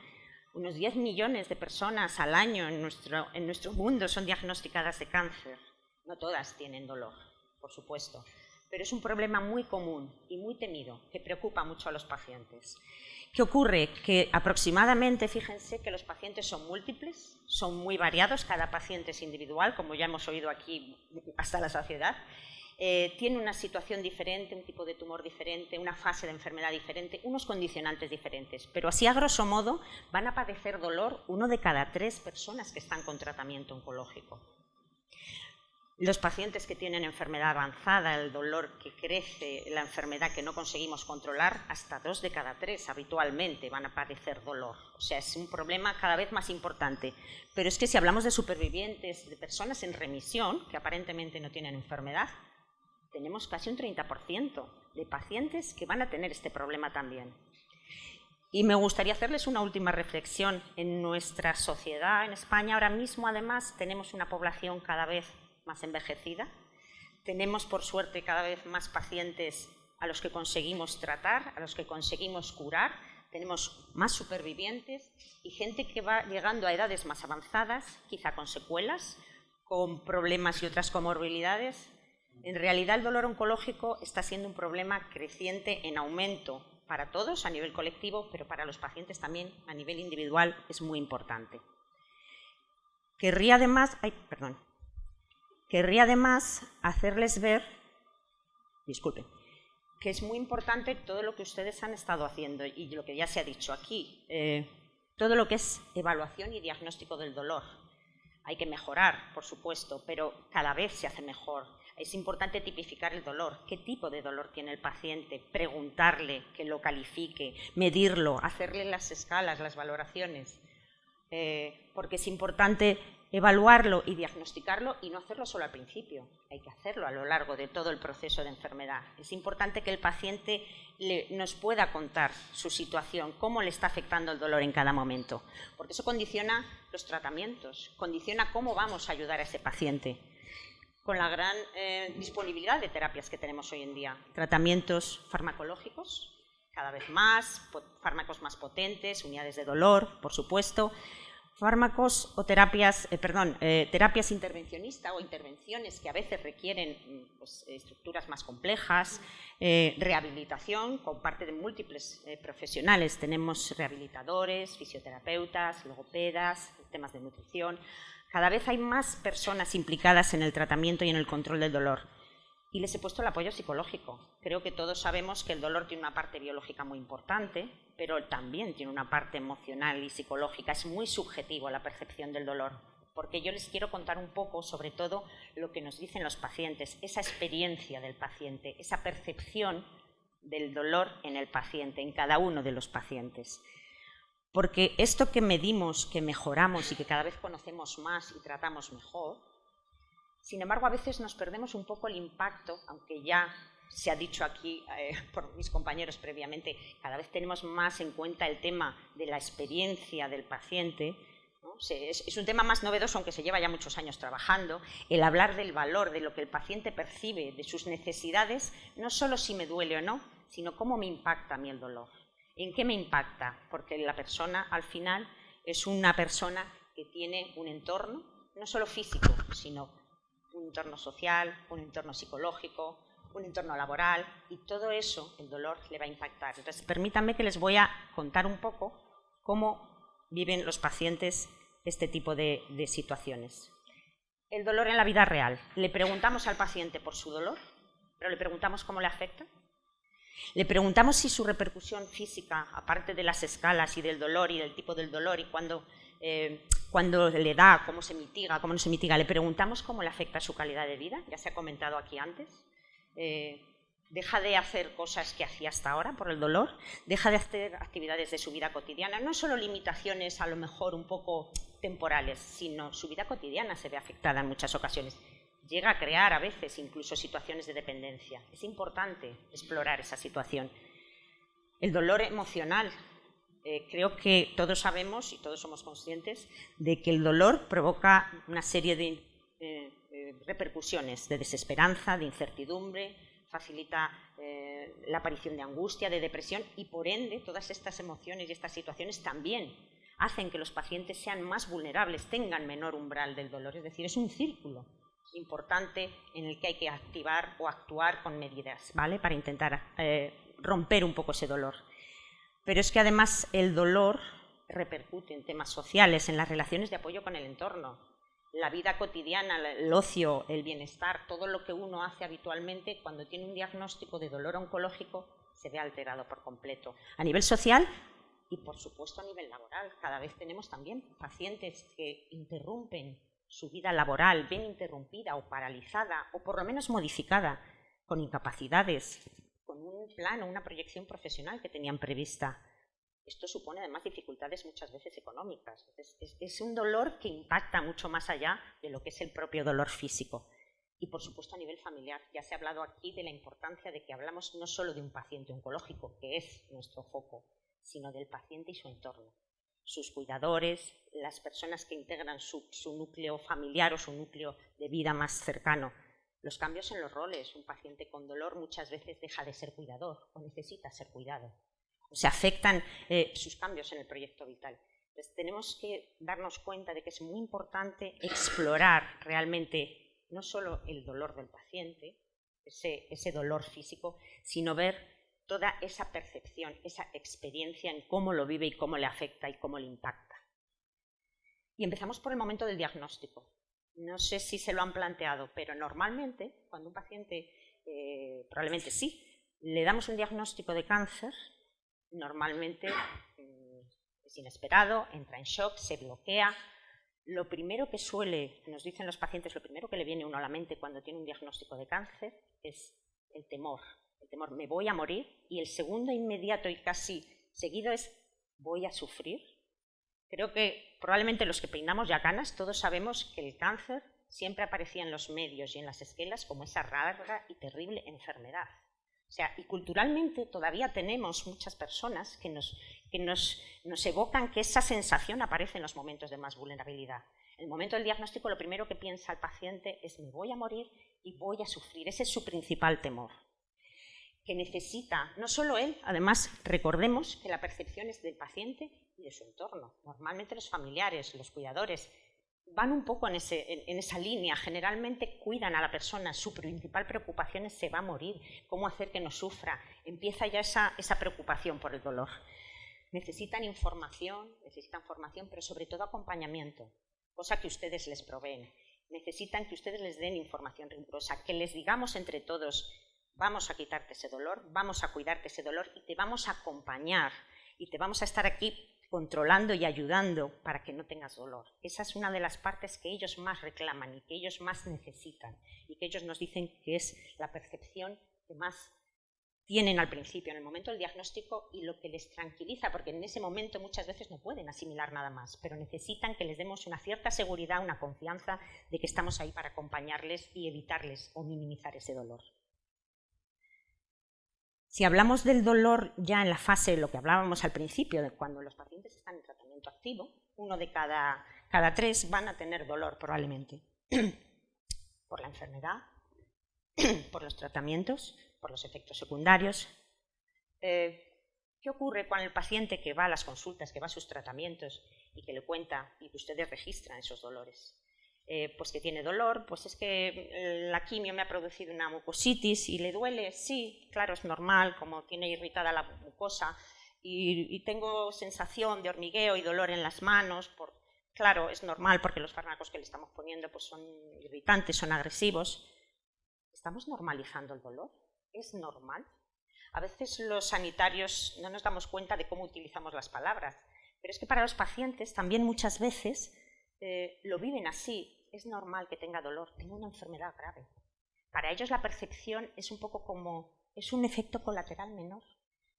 Unos 10 millones de personas al año en nuestro mundo son diagnosticadas de cáncer. No todas tienen dolor, por supuesto, pero es un problema muy común y muy temido que preocupa mucho a los pacientes. ¿Qué ocurre? Que aproximadamente, fíjense que los pacientes son múltiples, son muy variados, cada paciente es individual, como ya hemos oído aquí hasta la saciedad, tiene una situación diferente, un tipo de tumor diferente, una fase de enfermedad diferente, unos condicionantes diferentes, pero así a grosso modo van a padecer dolor 1 de cada 3 personas que están con tratamiento oncológico. Los pacientes que tienen enfermedad avanzada, el dolor que crece, la enfermedad que no conseguimos controlar, hasta 2 de cada 3 habitualmente van a padecer dolor. O sea, es un problema cada vez más importante. Pero es que si hablamos de supervivientes, de personas en remisión, que aparentemente no tienen enfermedad, tenemos casi un 30% de pacientes que van a tener este problema también. Y me gustaría hacerles una última reflexión. En nuestra sociedad, en España, ahora mismo, además, tenemos una población cada vez más envejecida. Tenemos, por suerte, cada vez más pacientes a los que conseguimos tratar, a los que conseguimos curar. Tenemos más supervivientes y gente que va llegando a edades más avanzadas, quizá con secuelas, con problemas y otras comorbilidades. En realidad, el dolor oncológico está siendo un problema creciente en aumento para todos a nivel colectivo, pero para los pacientes también a nivel individual es muy importante. Querría además hacerles ver, disculpen, que es muy importante todo lo que ustedes han estado haciendo y lo que ya se ha dicho aquí, todo lo que es evaluación y diagnóstico del dolor. Hay que mejorar, por supuesto, pero cada vez se hace mejor. Es importante tipificar el dolor, qué tipo de dolor tiene el paciente, preguntarle, que lo califique, medirlo, hacerle las escalas, las valoraciones, porque es importante evaluarlo y diagnosticarlo y no hacerlo solo al principio, hay que hacerlo a lo largo de todo el proceso de enfermedad. Es importante que el paciente nos pueda contar su situación, cómo le está afectando el dolor en cada momento, porque eso condiciona los tratamientos, condiciona cómo vamos a ayudar a ese paciente. Con la gran disponibilidad de terapias que tenemos hoy en día, tratamientos farmacológicos, cada vez más, fármacos más potentes, unidades de dolor, por supuesto, fármacos o terapias intervencionistas o intervenciones que a veces requieren estructuras más complejas, rehabilitación con parte de múltiples profesionales. Tenemos rehabilitadores, fisioterapeutas, logopedas, temas de nutrición. Cada vez hay más personas implicadas en el tratamiento y en el control del dolor. Y les he puesto el apoyo psicológico. Creo que todos sabemos que el dolor tiene una parte biológica muy importante, pero también tiene una parte emocional y psicológica. Es muy subjetivo la percepción del dolor, porque yo les quiero contar un poco, sobre todo, lo que nos dicen los pacientes, esa experiencia del paciente, esa percepción del dolor en el paciente, en cada uno de los pacientes. Porque esto que medimos, que mejoramos y que cada vez conocemos más y tratamos mejor, sin embargo, a veces nos perdemos un poco el impacto, aunque ya se ha dicho aquí por mis compañeros previamente, cada vez tenemos más en cuenta el tema de la experiencia del paciente, ¿no? Es un tema más novedoso, aunque se lleva ya muchos años trabajando, el hablar del valor, de lo que el paciente percibe, de sus necesidades, no solo si me duele o no, sino cómo me impacta a mí el dolor. ¿En qué me impacta? Porque la persona, al final, es una persona que tiene un entorno, no solo físico, sino un entorno social, un entorno psicológico, un entorno laboral, y todo eso, el dolor, le va a impactar. Entonces, permítanme que les voy a contar un poco cómo viven los pacientes este tipo de situaciones. El dolor en la vida real. Le preguntamos al paciente por su dolor, pero le preguntamos cómo le afecta. Le preguntamos si su repercusión física, aparte de las escalas y del dolor y del tipo del dolor y cuando le da, cómo se mitiga, cómo no se mitiga, le preguntamos cómo le afecta su calidad de vida, ya se ha comentado aquí antes. Deja de hacer cosas que hacía hasta ahora por el dolor, deja de hacer actividades de su vida cotidiana, no solo limitaciones a lo mejor un poco temporales, sino su vida cotidiana se ve afectada en muchas ocasiones. Llega a crear a veces incluso situaciones de dependencia. Es importante explorar esa situación. El dolor emocional. Creo que todos sabemos y todos somos conscientes de que el dolor provoca una serie de repercusiones de desesperanza, de incertidumbre, facilita la aparición de angustia, de depresión y por ende todas estas emociones y estas situaciones también hacen que los pacientes sean más vulnerables, tengan menor umbral del dolor. Es decir, es un círculo importante en el que hay que activar o actuar con medidas, ¿vale? Para intentar romper un poco ese dolor. Pero es que además el dolor repercute en temas sociales, en las relaciones de apoyo con el entorno, la vida cotidiana, el ocio, el bienestar, todo lo que uno hace habitualmente cuando tiene un diagnóstico de dolor oncológico se ve alterado por completo. A nivel social y, por supuesto, a nivel laboral. Cada vez tenemos también pacientes que interrumpen su vida laboral, ven interrumpida o paralizada o por lo menos modificada con incapacidades, con un plan o una proyección profesional que tenían prevista. Esto supone además dificultades muchas veces económicas. Es un dolor que impacta mucho más allá de lo que es el propio dolor físico. Y por supuesto a nivel familiar. Ya se ha hablado aquí de la importancia de que hablamos no solo de un paciente oncológico, que es nuestro foco, sino del paciente y su entorno. Sus cuidadores, las personas que integran su núcleo familiar o su núcleo de vida más cercano. Los cambios en los roles. Un paciente con dolor muchas veces deja de ser cuidador o necesita ser cuidado. O se afectan sus cambios en el proyecto vital. Entonces, tenemos que darnos cuenta de que es muy importante explorar realmente no solo el dolor del paciente, ese dolor físico, sino ver toda esa percepción, esa experiencia en cómo lo vive y cómo le afecta y cómo le impacta. Y empezamos por el momento del diagnóstico. No sé si se lo han planteado, pero normalmente, cuando un paciente, probablemente sí, le damos un diagnóstico de cáncer, normalmente es inesperado, entra en shock, se bloquea. Lo primero que nos dicen los pacientes, lo primero que le viene a uno a la mente cuando tiene un diagnóstico de cáncer es el temor. El temor, me voy a morir, y el segundo inmediato y casi seguido es voy a sufrir. Creo que probablemente los que peinamos ya canas todos sabemos que el cáncer siempre aparecía en los medios y en las esquelas como esa rara y terrible enfermedad. O sea, y culturalmente todavía tenemos muchas personas que nos evocan que esa sensación aparece en los momentos de más vulnerabilidad. En el momento del diagnóstico lo primero que piensa el paciente es me voy a morir y voy a sufrir. Ese es su principal temor. Que necesita, no solo él, además recordemos que la percepción es del paciente y de su entorno. Normalmente los familiares, los cuidadores, van un poco en esa línea, generalmente cuidan a la persona, su principal preocupación es se va a morir, cómo hacer que no sufra, empieza ya esa preocupación por el dolor. Necesitan formación, pero sobre todo acompañamiento, cosa que ustedes les proveen. Necesitan que ustedes les den información rigurosa, que les digamos entre todos, vamos a quitarte ese dolor, vamos a cuidarte ese dolor y te vamos a acompañar y te vamos a estar aquí controlando y ayudando para que no tengas dolor. Esa es una de las partes que ellos más reclaman y que ellos más necesitan y que ellos nos dicen que es la percepción que más tienen al principio, en el momento del diagnóstico, y lo que les tranquiliza, porque en ese momento muchas veces no pueden asimilar nada más, pero necesitan que les demos una cierta seguridad, una confianza de que estamos ahí para acompañarles y evitarles o minimizar ese dolor. Si hablamos del dolor ya en la fase de lo que hablábamos al principio, de cuando los pacientes están en tratamiento activo, 1 de cada 3 van a tener dolor probablemente por la enfermedad, por los tratamientos, por los efectos secundarios. ¿Qué ocurre con el paciente que va a las consultas, que va a sus tratamientos y que le cuenta y que ustedes registran esos dolores? Pues que tiene dolor, pues es que la quimio me ha producido una mucositis y le duele, sí, claro, es normal, como tiene irritada la mucosa y tengo sensación de hormigueo y dolor en las manos, claro, es normal porque los fármacos que le estamos poniendo pues son irritantes, son agresivos. ¿Estamos normalizando el dolor? ¿Es normal? A veces los sanitarios no nos damos cuenta de cómo utilizamos las palabras, pero es que para los pacientes también muchas veces lo viven así. Es normal que tenga dolor, tengo una enfermedad grave. Para ellos la percepción es un poco como, es un efecto colateral menor.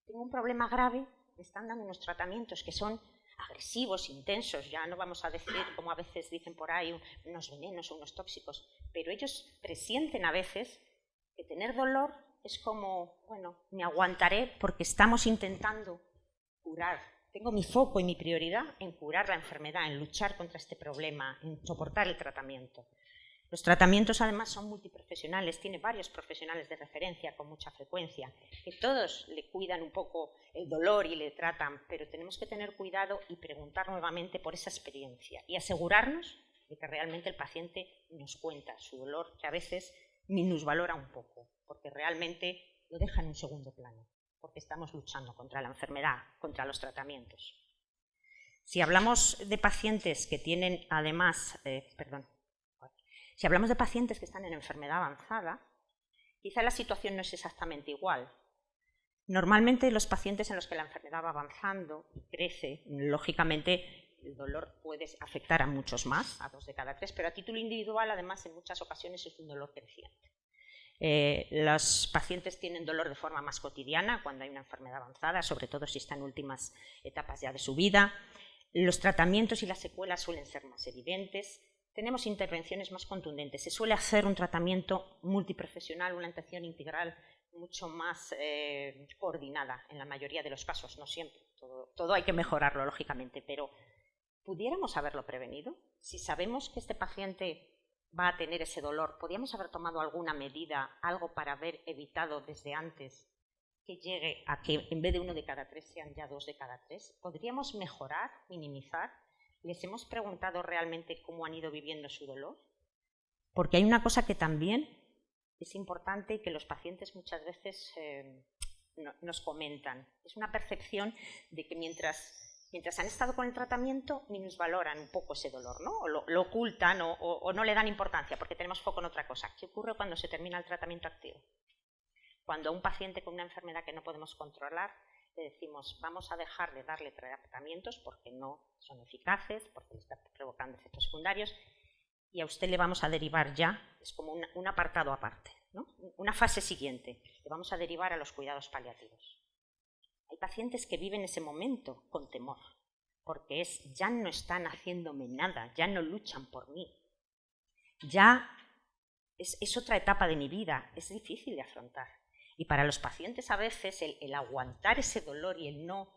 Tengo un problema grave, me están dando unos tratamientos que son agresivos, intensos, ya no vamos a decir, como a veces dicen por ahí, unos venenos o unos tóxicos, pero ellos presienten a veces que tener dolor es como, bueno, me aguantaré porque estamos intentando curar. Tengo mi foco y mi prioridad en curar la enfermedad, en luchar contra este problema, en soportar el tratamiento. Los tratamientos además son multiprofesionales, tiene varios profesionales de referencia con mucha frecuencia, que todos le cuidan un poco el dolor y le tratan, pero tenemos que tener cuidado y preguntar nuevamente por esa experiencia y asegurarnos de que realmente el paciente nos cuenta su dolor, que a veces minusvalora un poco, porque realmente lo deja en un segundo plano, porque estamos luchando contra la enfermedad, contra los tratamientos. Si hablamos de pacientes que tienen además, si hablamos de pacientes que están en enfermedad avanzada, quizá la situación no es exactamente igual. Normalmente los pacientes en los que la enfermedad va avanzando y crece, lógicamente el dolor puede afectar a muchos más, a 2 de cada 3, pero a título individual además en muchas ocasiones es un dolor creciente. Los pacientes tienen dolor de forma más cotidiana cuando hay una enfermedad avanzada, sobre todo si están en últimas etapas ya de su vida. Los tratamientos y las secuelas suelen ser más evidentes. Tenemos intervenciones más contundentes. Se suele hacer un tratamiento multiprofesional, una atención integral mucho más coordinada en la mayoría de los casos, no siempre. Todo hay que mejorarlo, lógicamente, pero ¿pudiéramos haberlo prevenido? Si sabemos que este paciente va a tener ese dolor, ¿podríamos haber tomado alguna medida, algo para haber evitado desde antes que llegue a que en vez de 1 de cada 3 sean ya 2 de cada 3? ¿Podríamos mejorar, minimizar? ¿Les hemos preguntado realmente cómo han ido viviendo su dolor? Porque hay una cosa que también es importante y que los pacientes muchas veces nos comentan. Es una percepción de que mientras han estado con el tratamiento, minusvaloran un poco ese dolor, ¿no? O lo ocultan o no le dan importancia porque tenemos foco en otra cosa. ¿Qué ocurre cuando se termina el tratamiento activo? Cuando a un paciente con una enfermedad que no podemos controlar le decimos vamos a dejar de darle tratamientos porque no son eficaces, porque le está provocando efectos secundarios y a usted le vamos a derivar ya, es como un apartado aparte, ¿no? Una fase siguiente, le vamos a derivar a los cuidados paliativos. Hay pacientes que viven ese momento con temor, porque ya no están haciéndome nada, ya no luchan por mí, ya es otra etapa de mi vida, es difícil de afrontar. Y para los pacientes a veces el aguantar ese dolor y el no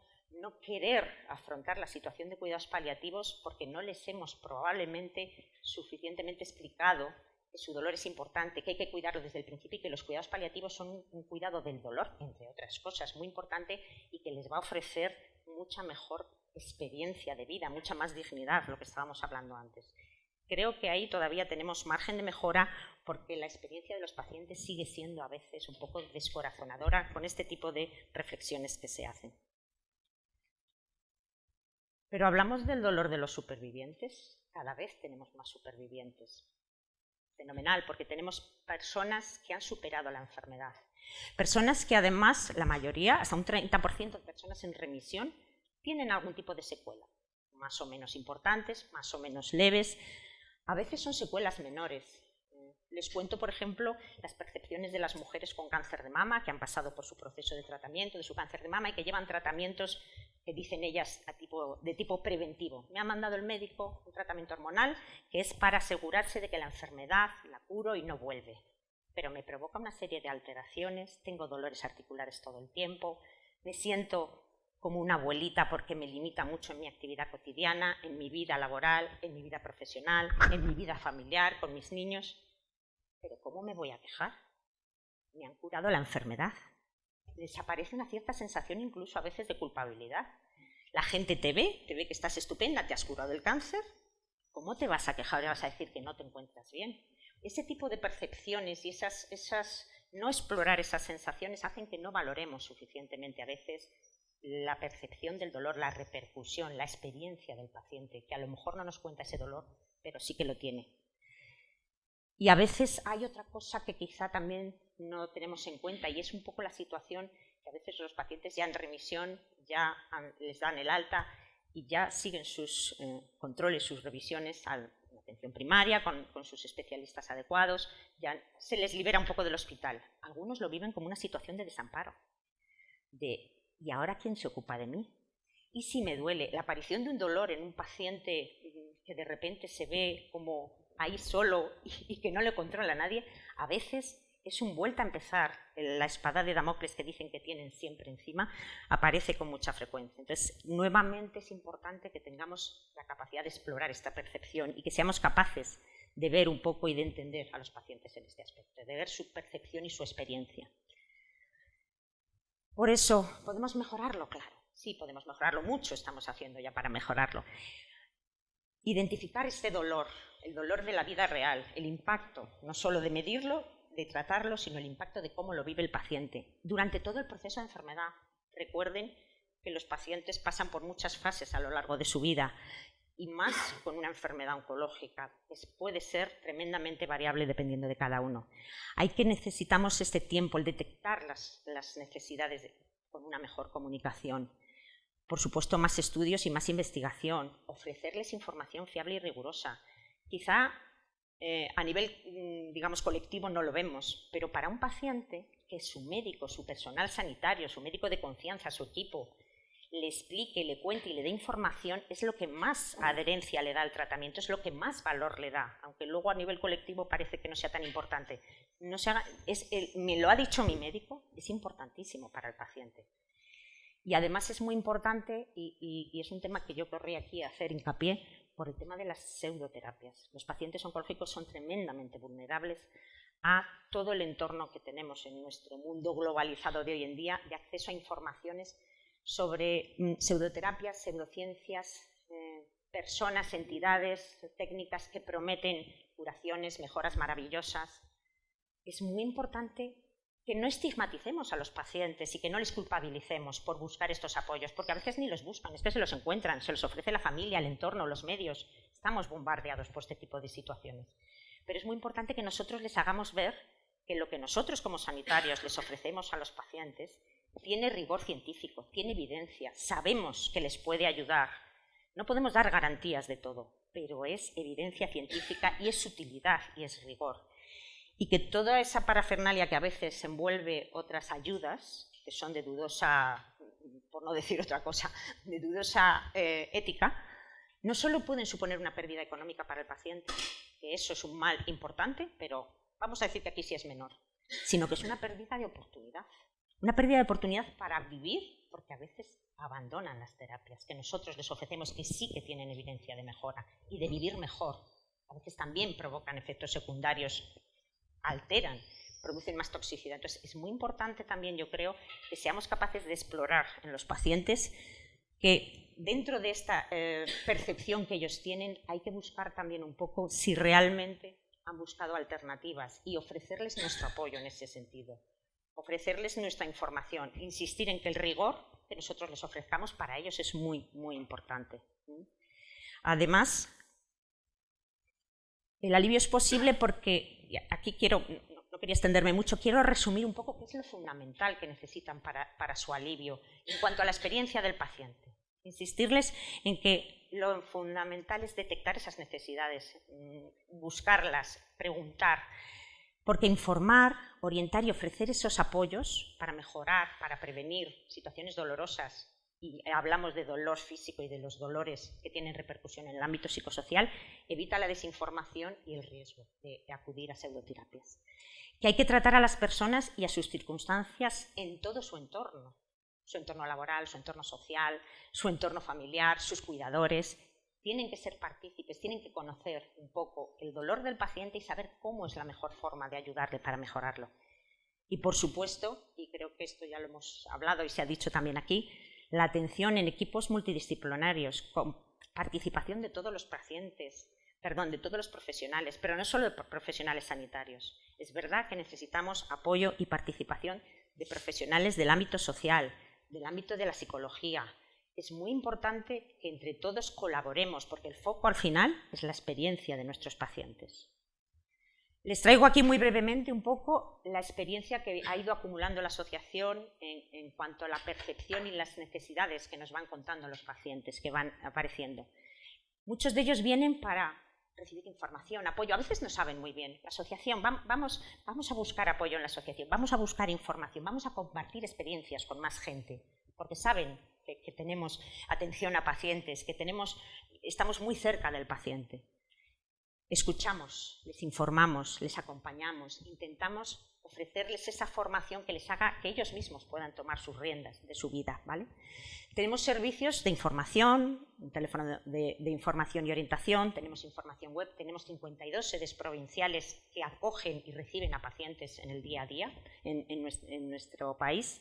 querer afrontar la situación de cuidados paliativos porque no les hemos probablemente suficientemente explicado que su dolor es importante, que hay que cuidarlo desde el principio y que los cuidados paliativos son un cuidado del dolor, entre otras cosas, muy importante y que les va a ofrecer mucha mejor experiencia de vida, mucha más dignidad, lo que estábamos hablando antes. Creo que ahí todavía tenemos margen de mejora porque la experiencia de los pacientes sigue siendo a veces un poco descorazonadora con este tipo de reflexiones que se hacen. Pero hablamos del dolor de los supervivientes, cada vez tenemos más supervivientes. Fenomenal, porque tenemos personas que han superado la enfermedad. Personas que además, la mayoría, hasta un 30% de personas en remisión, tienen algún tipo de secuela, más o menos importantes, más o menos leves. A veces son secuelas menores. Les cuento, por ejemplo, las percepciones de las mujeres con cáncer de mama que han pasado por su proceso de tratamiento de su cáncer de mama y que llevan tratamientos que dicen ellas de tipo preventivo. Me ha mandado el médico un tratamiento hormonal que es para asegurarse de que la enfermedad la curo y no vuelve. pero me provoca una serie de alteraciones, tengo dolores articulares todo el tiempo, me siento como una abuelita porque me limita mucho en mi actividad cotidiana, en mi vida laboral, en mi vida profesional, en mi vida familiar, con mis niños. Pero ¿cómo me voy a quejar? Me han curado la enfermedad. Desaparece una cierta sensación incluso a veces de culpabilidad. La gente te ve que estás estupenda, te has curado el cáncer. ¿Cómo te vas a quejar y vas a decir que no te encuentras bien? Ese tipo de percepciones y no explorar esas sensaciones hacen que no valoremos suficientemente a veces la percepción del dolor, la repercusión, la experiencia del paciente, que a lo mejor no nos cuenta ese dolor, pero sí que lo tiene. Y a veces hay otra cosa que quizá también no tenemos en cuenta, y es un poco la situación que a veces los pacientes ya en remisión, ya les dan el alta y ya siguen sus controles, sus revisiones a la atención primaria, con sus especialistas adecuados, ya se les libera un poco del hospital. Algunos lo viven como una situación de desamparo, ¿y ahora quién se ocupa de mí? ¿Y si me duele? La aparición de un dolor en un paciente que de repente se ve como ahí solo y que no le controla a nadie, a veces es un vuelta a empezar. La espada de Damocles que dicen que tienen siempre encima aparece con mucha frecuencia. Entonces, nuevamente es importante que tengamos la capacidad de explorar esta percepción y que seamos capaces de ver un poco y de entender a los pacientes en este aspecto, de ver su percepción y su experiencia. Por eso, ¿podemos mejorarlo? Claro, sí, podemos mejorarlo. Mucho estamos haciendo ya para mejorarlo. Identificar este dolor, el dolor de la vida real, el impacto, no solo de medirlo, de tratarlo, sino el impacto de cómo lo vive el paciente. Durante todo el proceso de enfermedad, recuerden que los pacientes pasan por muchas fases a lo largo de su vida, y más con una enfermedad oncológica, que puede ser tremendamente variable dependiendo de cada uno. Necesitamos este tiempo, el detectar las necesidades con una mejor comunicación. Por supuesto, más estudios y más investigación, ofrecerles información fiable y rigurosa. Quizá a nivel, digamos, colectivo no lo vemos, pero para un paciente que su médico, su personal sanitario, su médico de confianza, su equipo, le explique, le cuente y le dé información, es lo que más adherencia le da al tratamiento, es lo que más valor le da, aunque luego a nivel colectivo parece que no sea tan importante. Me lo ha dicho mi médico, es importantísimo para el paciente. Y además es muy importante, y es un tema que yo querría aquí hacer hincapié, por el tema de las pseudoterapias. Los pacientes oncológicos son tremendamente vulnerables a todo el entorno que tenemos en nuestro mundo globalizado de hoy en día, de acceso a informaciones sobre pseudoterapias, pseudociencias, personas, entidades, técnicas que prometen curaciones, mejoras maravillosas. Es muy importante que no estigmaticemos a los pacientes y que no les culpabilicemos por buscar estos apoyos, porque a veces ni los buscan, es que se los encuentran, se los ofrece la familia, el entorno, los medios. Estamos bombardeados por este tipo de situaciones. Pero es muy importante que nosotros les hagamos ver que lo que nosotros como sanitarios les ofrecemos a los pacientes tiene rigor científico, tiene evidencia, sabemos que les puede ayudar. No podemos dar garantías de todo, pero es evidencia científica y es utilidad y es rigor. Y que toda esa parafernalia que a veces envuelve otras ayudas, que son de dudosa, por no decir otra cosa, de dudosa ética, no solo pueden suponer una pérdida económica para el paciente, que eso es un mal importante, pero vamos a decir que aquí sí es menor, sino que es una pérdida de oportunidad. Una pérdida de oportunidad para vivir, porque a veces abandonan las terapias que nosotros les ofrecemos, que sí que tienen evidencia de mejora y de vivir mejor. A veces también provocan efectos secundarios, alteran, producen más toxicidad. Entonces, es muy importante también, yo creo, que seamos capaces de explorar en los pacientes que dentro de esta percepción que ellos tienen hay que buscar también un poco si realmente han buscado alternativas y ofrecerles nuestro apoyo en ese sentido, ofrecerles nuestra información, insistir en que el rigor que nosotros les ofrezcamos para ellos es muy, muy importante. Además, el alivio es posible porque, aquí no quería extenderme mucho, quiero resumir un poco qué es lo fundamental que necesitan para su alivio en cuanto a la experiencia del paciente. Insistirles en que lo fundamental es detectar esas necesidades, buscarlas, preguntar, porque informar, orientar y ofrecer esos apoyos para mejorar, para prevenir situaciones dolorosas y hablamos de dolor físico y de los dolores que tienen repercusión en el ámbito psicosocial, evita la desinformación y el riesgo de acudir a pseudoterapias. Que hay que tratar a las personas y a sus circunstancias en todo su entorno laboral, su entorno social, su entorno familiar, sus cuidadores. Tienen que ser partícipes, tienen que conocer un poco el dolor del paciente y saber cómo es la mejor forma de ayudarle para mejorarlo. Y por supuesto, y creo que esto ya lo hemos hablado y se ha dicho también aquí, la atención en equipos multidisciplinarios, con participación de todos los pacientes, de todos los profesionales, pero no solo de profesionales sanitarios. Es verdad que necesitamos apoyo y participación de profesionales del ámbito social, del ámbito de la psicología. Es muy importante que entre todos colaboremos, porque el foco al final es la experiencia de nuestros pacientes. Les traigo aquí muy brevemente un poco la experiencia que ha ido acumulando la asociación en cuanto a la percepción y las necesidades que nos van contando los pacientes que van apareciendo. Muchos de ellos vienen para recibir información, apoyo. A veces no saben muy bien. La asociación, vamos a buscar apoyo en la asociación, vamos a buscar información, vamos a compartir experiencias con más gente, porque saben que tenemos atención a pacientes, que estamos muy cerca del paciente. Escuchamos, les informamos, les acompañamos, intentamos ofrecerles esa formación que les haga que ellos mismos puedan tomar sus riendas de su vida, ¿vale? Tenemos servicios de información, un teléfono de información y orientación, tenemos información web, tenemos 52 sedes provinciales que acogen y reciben a pacientes en el día a día en nuestro país.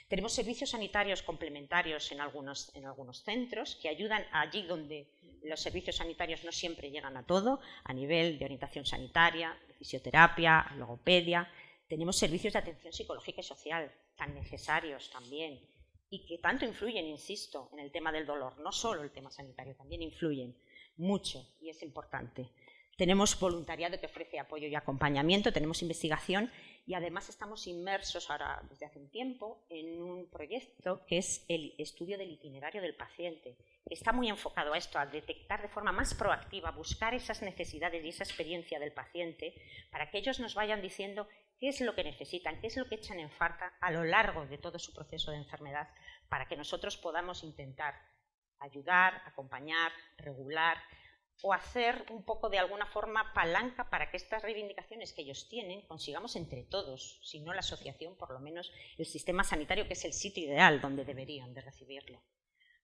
Tenemos servicios sanitarios complementarios en algunos centros que ayudan allí donde los servicios sanitarios no siempre llegan a todo, a nivel de orientación sanitaria, de fisioterapia, logopedia. Tenemos servicios de atención psicológica y social, tan necesarios también, y que tanto influyen, insisto, en el tema del dolor. No solo el tema sanitario, también influyen mucho y es importante. Tenemos voluntariado que ofrece apoyo y acompañamiento, tenemos investigación y además estamos inmersos ahora desde hace un tiempo en un proyecto que es el estudio del itinerario del paciente. Está muy enfocado a esto, a detectar de forma más proactiva, buscar esas necesidades y esa experiencia del paciente para que ellos nos vayan diciendo qué es lo que necesitan, qué es lo que echan en falta a lo largo de todo su proceso de enfermedad para que nosotros podamos intentar ayudar, acompañar, regular o hacer un poco de alguna forma palanca para que estas reivindicaciones que ellos tienen consigamos entre todos, si no la asociación, por lo menos el sistema sanitario, que es el sitio ideal donde deberían de recibirlo.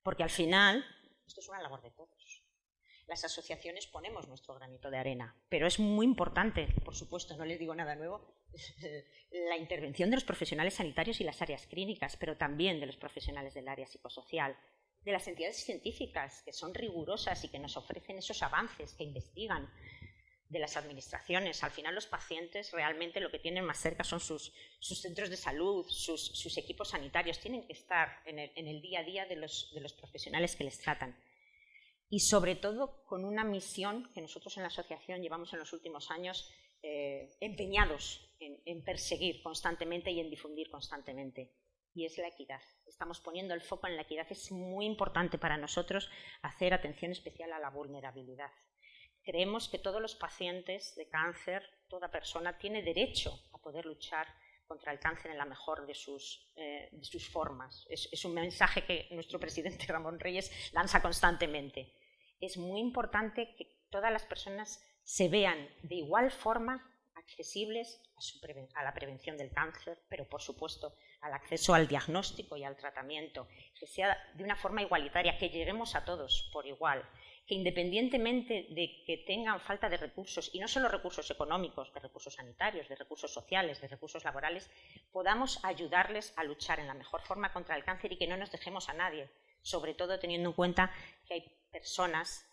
Porque al final, esto es una labor de todos. Las asociaciones ponemos nuestro granito de arena, pero es muy importante, por supuesto, no les digo nada nuevo, la intervención de los profesionales sanitarios y las áreas clínicas, pero también de los profesionales del área psicosocial, de las entidades científicas que son rigurosas y que nos ofrecen esos avances, que investigan, de las administraciones. Al final los pacientes realmente lo que tienen más cerca son sus centros de salud, sus equipos sanitarios, tienen que estar en el día a día de los profesionales que les tratan. Y sobre todo con una misión que nosotros en la asociación llevamos en los últimos años empeñados en perseguir constantemente y en difundir constantemente. Y es la equidad. Estamos poniendo el foco en la equidad. Es muy importante para nosotros hacer atención especial a la vulnerabilidad. Creemos que todos los pacientes de cáncer, toda persona, tiene derecho a poder luchar contra el cáncer en la mejor de sus formas. Es un mensaje que nuestro presidente Ramón Reyes lanza constantemente. Es muy importante que todas las personas se vean de igual forma accesibles a la prevención del cáncer, pero por supuesto al acceso al diagnóstico y al tratamiento, que sea de una forma igualitaria, que lleguemos a todos por igual, que independientemente de que tengan falta de recursos, y no solo recursos económicos, de recursos sanitarios, de recursos sociales, de recursos laborales, podamos ayudarles a luchar en la mejor forma contra el cáncer y que no nos dejemos a nadie, sobre todo teniendo en cuenta que hay personas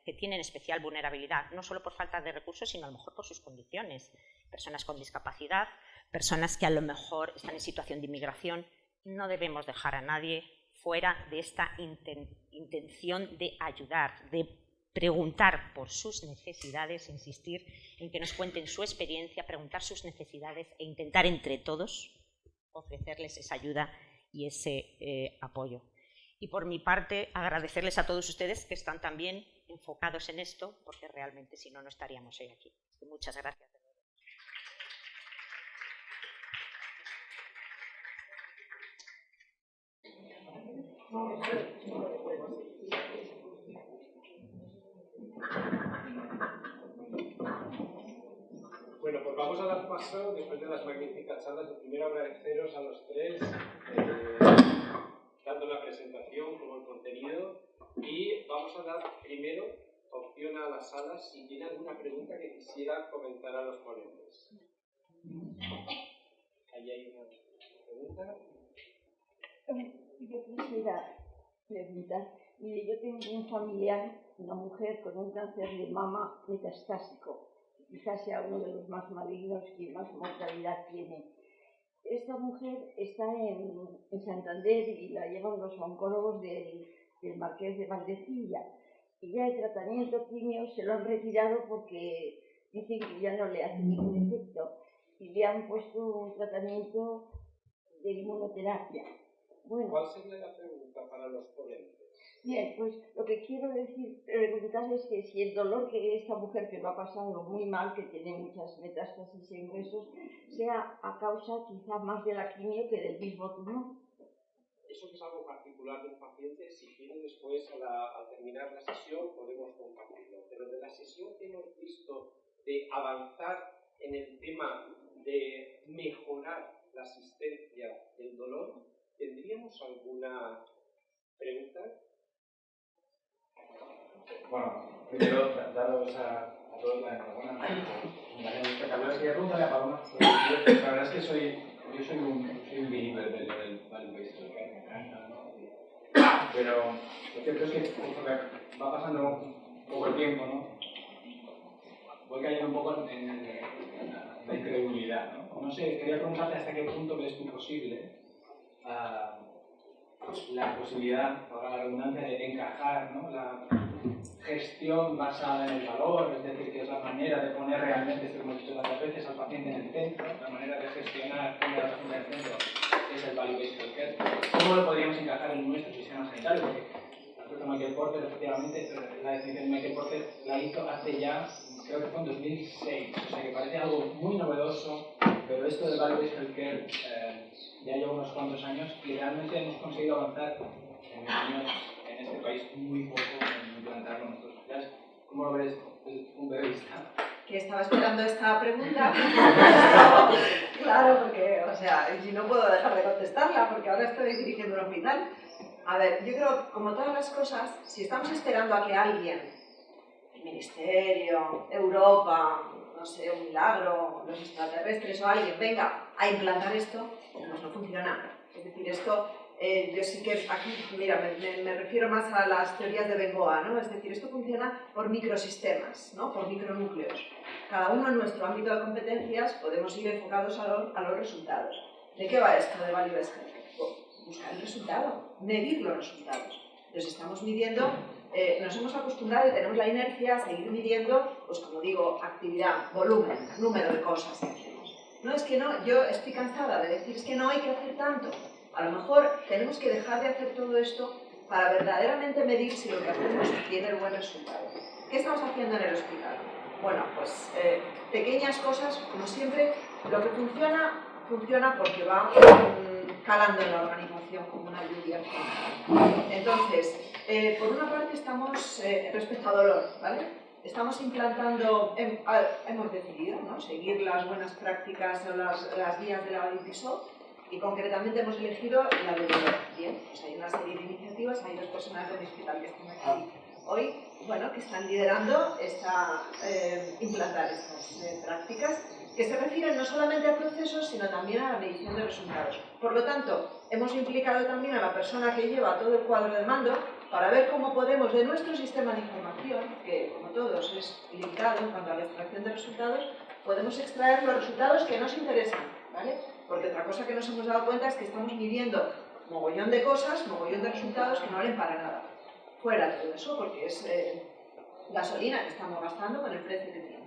que tienen especial vulnerabilidad, no solo por falta de recursos, sino a lo mejor por sus condiciones, personas con discapacidad, personas que a lo mejor están en situación de inmigración. No debemos dejar a nadie fuera de esta intención de ayudar, de preguntar por sus necesidades, insistir en que nos cuenten su experiencia, preguntar sus necesidades e intentar entre todos ofrecerles esa ayuda y ese apoyo. Y por mi parte, agradecerles a todos ustedes que están también enfocados en esto, porque realmente si no, no estaríamos hoy aquí. Muchas gracias. Gracias. Bueno, pues vamos a dar paso, después de las magníficas charlas, de primero agradeceros a los tres, tanto la presentación como el contenido, y vamos a dar primero opción a las salas si tiene alguna pregunta que quisiera comentar a los ponentes. Ahí hay una pregunta. Yo quisiera preguntar, mire, yo tengo un familiar, una mujer con un cáncer de mama metastásico, quizás sea uno de los más malignos y más mortalidad tiene. Esta mujer está en Santander y la llevan los oncólogos del Marqués de Valdecilla. Y ya el tratamiento quimio se lo han retirado porque dicen que ya no le hace ningún efecto. Y le han puesto un tratamiento de inmunoterapia. Bueno, ¿Cuál sería la pregunta para los ponentes? Bien, pues lo que quiero preguntarles es que si el dolor que esta mujer que lo ha pasado muy mal, que tiene muchas metástasis en huesos, sea a causa quizá más de la quimio que del mismo tumor. Eso que es algo particular del paciente, si quiere después al terminar la sesión podemos compartirlo. Pero de la sesión que hemos visto de avanzar en el tema de mejorar la asistencia del dolor, ¿tendríamos alguna pregunta? Bueno, primero daros a todos la enhorabuena. Quería preguntarle a Paloma, la verdad es que yo soy un believer del value-based care, me encanta, ¿no? Pero lo cierto es que conforme va pasando un poco el tiempo, ¿no? Voy cayendo un poco en la incredulidad, ¿no? No sé, quería preguntarte hasta qué punto ves tú posible la posibilidad, para la redundancia, de encajar, ¿no? La gestión basada en el valor, es decir, que es la manera de poner realmente, esto que hemos dicho tantas veces, al paciente en el centro, la manera de gestionar, poner al paciente en el centro, es el value-based healthcare. ¿Cómo lo podríamos encajar en nuestro sistema sanitario? Porque el doctor Michael Porter, efectivamente, la definición de Michael Porter la hizo hace ya, creo que fue en 2006, o sea que parece algo muy novedoso, pero esto del value-based healthcare ya lleva unos cuantos años y realmente hemos conseguido avanzar en años en este país muy poco en implantarlo en nuestros sociedades. ¿Cómo lo ves desde el punto de vista? Que estaba esperando esta pregunta. Claro, porque, o sea, y no puedo dejar de contestarla porque ahora estoy dirigiendo un hospital. A ver, yo creo, como todas las cosas, si estamos esperando a que alguien, el Ministerio, Europa, no sé, un milagro, los extraterrestres o alguien venga a implantar esto, pues no funciona. Es decir, esto, yo sí que aquí, mira, me refiero más a las teorías de Bengoa, ¿no? Es decir, esto funciona por microsistemas, ¿no? Por micronúcleos. Cada uno en nuestro ámbito de competencias podemos ir enfocados a los resultados. ¿De qué va esto de Value-Based Healthcare? Buscar el resultado, medir los resultados. Los estamos midiendo, nos hemos acostumbrado y tenemos la inercia a seguir midiendo, pues como digo, actividad, volumen, número de cosas que hacemos. No, es que no, yo estoy cansada de decir, es que no hay que hacer tanto. A lo mejor tenemos que dejar de hacer todo esto para verdaderamente medir si lo que hacemos tiene buen resultado. ¿Qué estamos haciendo en el hospital? Bueno, pues pequeñas cosas, como siempre, lo que funciona porque va calando en la organización como una lluvia. Entonces, por una parte estamos, respecto a dolor, ¿vale? Estamos implantando, hemos decidido, ¿no?, seguir las buenas prácticas o las guías de la IPSO y concretamente hemos elegido la de dolor. Bien, pues hay una serie de iniciativas, hay dos personas de mi hospital que están aquí hoy, bueno, que están liderando implantar estas prácticas que se refieren no solamente a procesos, sino también a la medición de resultados. Por lo tanto, hemos implicado también a la persona que lleva todo el cuadro de mando para ver cómo podemos, de nuestro sistema de información, que como todos es limitado en cuanto a la extracción de resultados, podemos extraer los resultados que nos interesan, ¿vale? Porque otra cosa que nos hemos dado cuenta es que estamos midiendo mogollón de cosas, mogollón de resultados que no valen para nada. Fuera de todo eso, porque es gasolina que estamos gastando con el precio que tiene.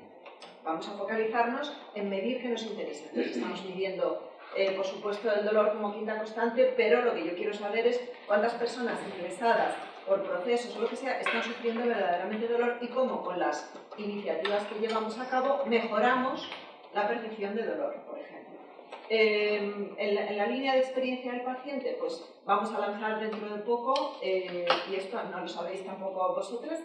Vamos a focalizarnos en medir qué nos interesa. Entonces, estamos midiendo, por supuesto, el dolor como quinta constante, pero lo que yo quiero saber es cuántas personas interesadas por procesos o lo que sea están sufriendo verdaderamente dolor y cómo con las iniciativas que llevamos a cabo mejoramos la percepción de dolor, por ejemplo. En la línea de experiencia del paciente, pues vamos a lanzar dentro de poco, y esto no lo sabéis tampoco vosotros,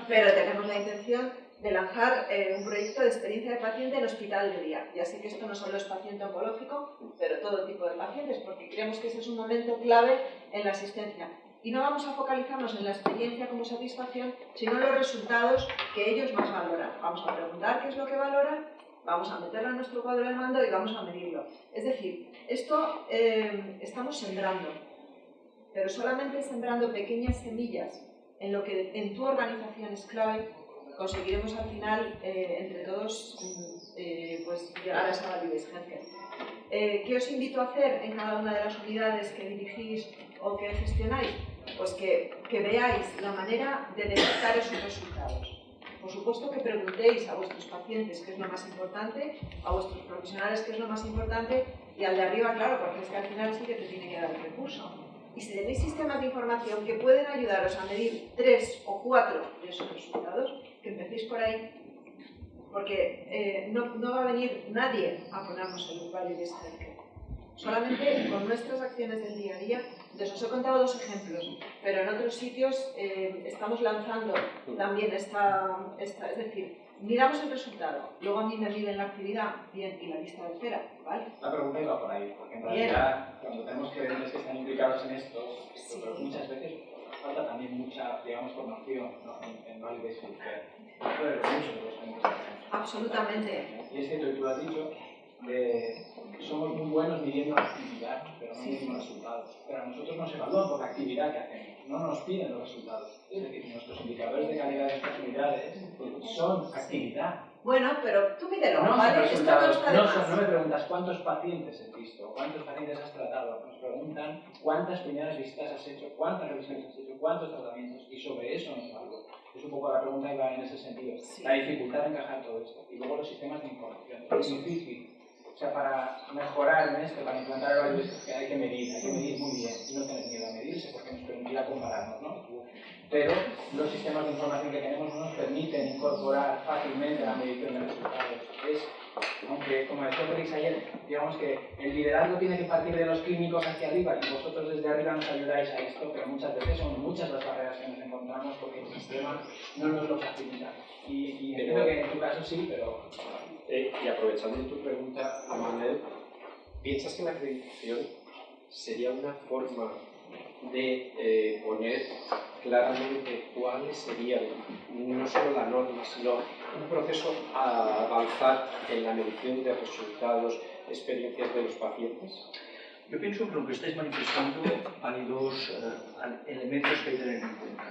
pero tenemos la intención de lanzar un proyecto de experiencia de paciente en hospital de día. Ya sé que esto no solo es paciente oncológico, pero todo tipo de pacientes, porque creemos que ese es un momento clave en la asistencia. Y no vamos a focalizarnos en la experiencia como satisfacción, sino en los resultados que ellos más valoran. Vamos a preguntar qué es lo que valoran, vamos a meterlo en nuestro cuadro de mando y vamos a medirlo. Es decir, esto estamos sembrando, pero solamente sembrando pequeñas semillas en lo que en tu organización es clave, conseguiremos al final, entre todos, pues llegar a esa validez. ¿Qué os invito a hacer en cada una de las unidades que dirigís o que gestionáis? Pues que veáis la manera de detectar esos resultados. Por supuesto que preguntéis a vuestros pacientes qué es lo más importante, a vuestros profesionales qué es lo más importante, y al de arriba, claro, porque es que al final sí que te tiene que dar el recurso. Y si tenéis sistemas de información que pueden ayudaros a medir 3 o 4 de esos resultados, que empecéis por ahí, porque no va a venir nadie a ponernos el usuario de este. Solamente con nuestras acciones del día a día. Entonces, os he contado 2 ejemplos, pero en otros sitios estamos lanzando también es decir, miramos el resultado, luego a mí me miden la actividad, bien, y la lista de espera, ¿vale? La pregunta iba por ahí, porque en realidad, cuando tenemos clientes que están implicados en esto, Sí. pero muchas veces falta también mucha, digamos, formación, ¿no? en Validation Care. Eso es muchos de los clientes. Absolutamente. Y es cierto que tú has dicho que somos muy buenos midiendo actividad, pero no midiendo resultados. Pero a nosotros nos evalúan por la actividad que hacemos, no nos piden los resultados. Es decir, nuestros indicadores de calidad de estas unidades son actividad. Bueno, pero tú mídelo, No ¿vale? son Esto no resultados, está de más. no me preguntas cuántos pacientes has visto, cuántos pacientes has tratado, nos preguntan cuántas primeras visitas has hecho, cuántas revisiones has hecho, cuántos tratamientos, y sobre eso nos evalúan. Es un poco la pregunta que va en ese sentido. Sí. La dificultad de encajar todo esto. Y luego los sistemas de información. Es difícil. O sea, para mejorar en esto, para implantar el value, hay que medir muy bien y no tener miedo a medirse porque nos permitirá compararnos, ¿no? Pero los sistemas de información que tenemos no nos permiten incorporar fácilmente la medición de resultados. Aunque, como decía Félix ayer, digamos que el liderazgo tiene que partir de los clínicos hacia arriba y vosotros desde arriba nos ayudáis a esto, pero muchas veces son muchas las barreras que nos encontramos porque el sistema no nos lo facilita. Y entiendo que en tu caso sí, pero... Y aprovechando tu pregunta, Manuel, ¿piensas que la acreditación sería una forma de poner claramente cuáles serían no solo la norma, sino un proceso a avanzar en la medición de resultados, experiencias de los pacientes? Yo pienso que lo que estáis manifestando hay 2 elementos que hay que tener en cuenta.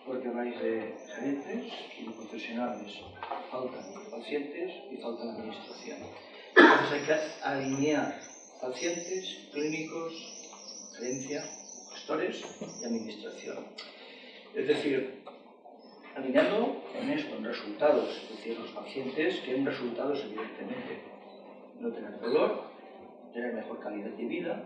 Porque habláis de gerentes y de profesionales, faltan pacientes y falta la administración. Entonces hay que alinear pacientes, clínicos, gerencia, gestores y administración. Es decir, alineando en esto, en resultados, es decir, los pacientes quieren resultados evidentemente, no tener dolor, tener mejor calidad de vida,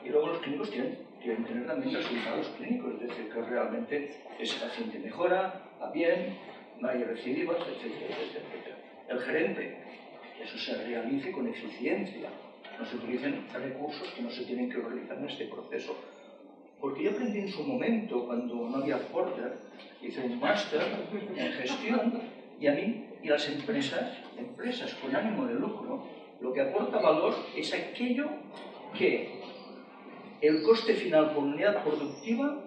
y luego los clínicos quieren tener también resultados clínicos, es decir, que realmente ese paciente mejora, va bien, no hay recidivas, etcétera, etcétera, etcétera. El gerente, que eso se realice con eficiencia, no se utilicen recursos que no se tienen que realizar en este proceso. Porque yo aprendí en su momento, cuando no había Porter, hice un máster en gestión, y a mí y a las empresas con ánimo de lucro, lo que aporta valor es aquello que el coste final por unidad productiva,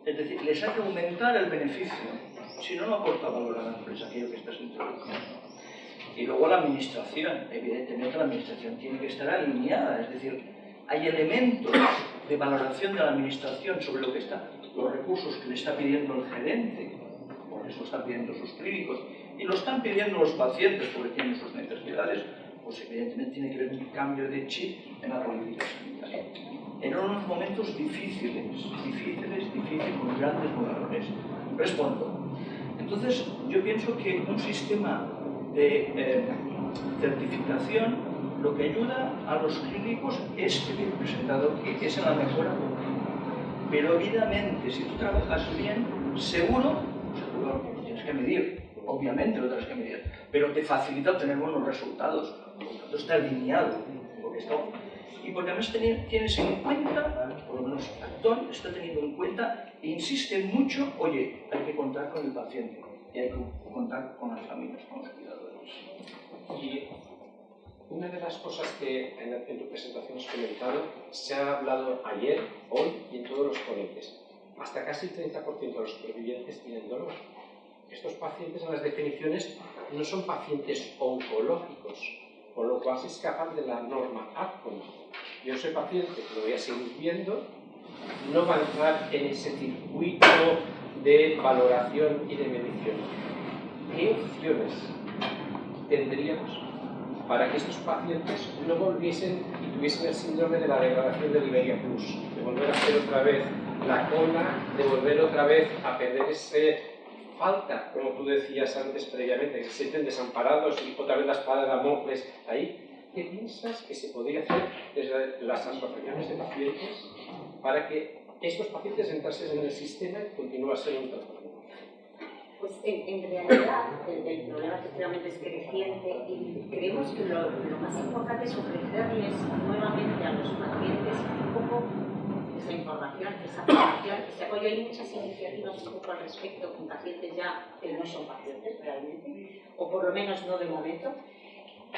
es decir, les hace aumentar el beneficio. Si no, no aporta valor a la empresa, aquello que estás introduciendo. Y luego la administración, evidentemente la administración tiene que estar alineada, es decir, hay elementos de valoración de la administración sobre lo que está, los recursos que le está pidiendo el gerente, por eso están pidiendo sus clínicos, y lo están pidiendo los pacientes porque tienen sus necesidades, pues evidentemente tiene que haber un cambio de chip en la política sanitaria. En unos momentos difíciles, con grandes movedores. Respondo. Entonces, yo pienso que un sistema de certificación lo que ayuda a los clínicos es que he presentado que es en la mejora continua. Pero evidentemente, si tú trabajas bien, seguro tienes que medir, obviamente lo tienes que medir, pero te facilita obtener buenos resultados, por lo tanto está alineado, y porque además tienes en cuenta, por lo menos Acton está teniendo en cuenta e insiste mucho, oye, hay que contar con el paciente. y hay que contar con las familias, con los cuidadores. Y una de las cosas que en tu presentación has comentado, se ha hablado ayer, hoy y en todos los ponentes. Hasta casi el 30% de los supervivientes tienen dolor. Estos pacientes en las definiciones no son pacientes oncológicos, con lo cual se escapan de la norma ACON. Yo soy paciente que lo voy a seguir viendo, no va a entrar en ese circuito de valoración y de medición. ¿Qué opciones tendríamos para que estos pacientes no volviesen y tuviesen el síndrome de la degradación de Liberia Plus, de volver a hacer otra vez la cola, de volver otra vez a perder ese falta, como tú decías antes previamente, que se sienten desamparados y otra vez la espada de Damocles ahí? ¿Qué piensas que se podría hacer desde las asociaciones de pacientes para que estos pacientes entrasen en el sistema y continuasen un tratamiento? Pues en realidad el problema efectivamente es creciente y creemos que lo más importante es ofrecerles nuevamente a los pacientes un poco esa información, esa formación, ese apoyo. Hay muchas iniciativas un poco al respecto con pacientes ya que no son pacientes realmente, o por lo menos no de momento,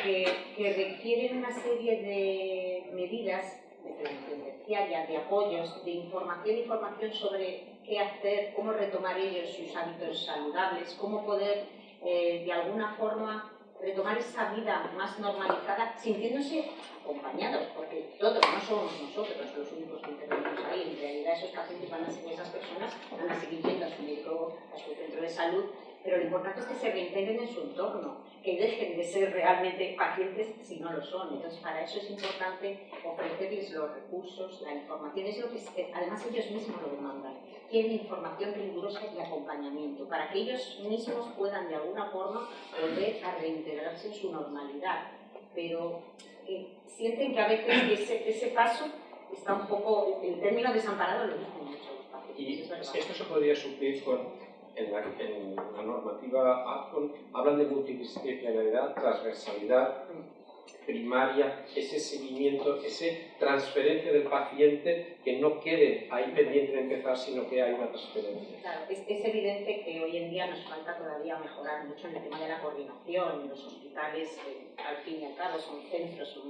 que requieren una serie de medidas de prevención terciaria, de apoyos, de información sobre qué hacer, cómo retomar ellos sus hábitos saludables, cómo poder de alguna forma retomar esa vida más normalizada, sintiéndose acompañados, porque todos no somos nosotros los únicos que intervenimos ahí. En realidad esos pacientes van a ser, esas personas van a seguir yendo a su médico, a su centro de salud, pero lo importante es que se reintegren en su entorno, que dejen de ser realmente pacientes si no lo son. Entonces, para eso es importante ofrecerles los recursos, la información. Es lo que además ellos mismos lo demandan. Quieren información rigurosa y acompañamiento para que ellos mismos puedan de alguna forma volver a reintegrarse en su normalidad. Pero sienten que a veces ese paso está un poco, el término desamparado lo dicen mucho los pacientes. Y esto se podría suplir con... En la normativa ACON hablan de multidisciplinaridad, transversalidad, primaria, ese seguimiento, esa transferencia del paciente, que no quede ahí pendiente de empezar, sino que hay una transferencia. Claro, es evidente que hoy en día nos falta todavía mejorar mucho en el tema de la coordinación. Los hospitales, al fin y al cabo, son centros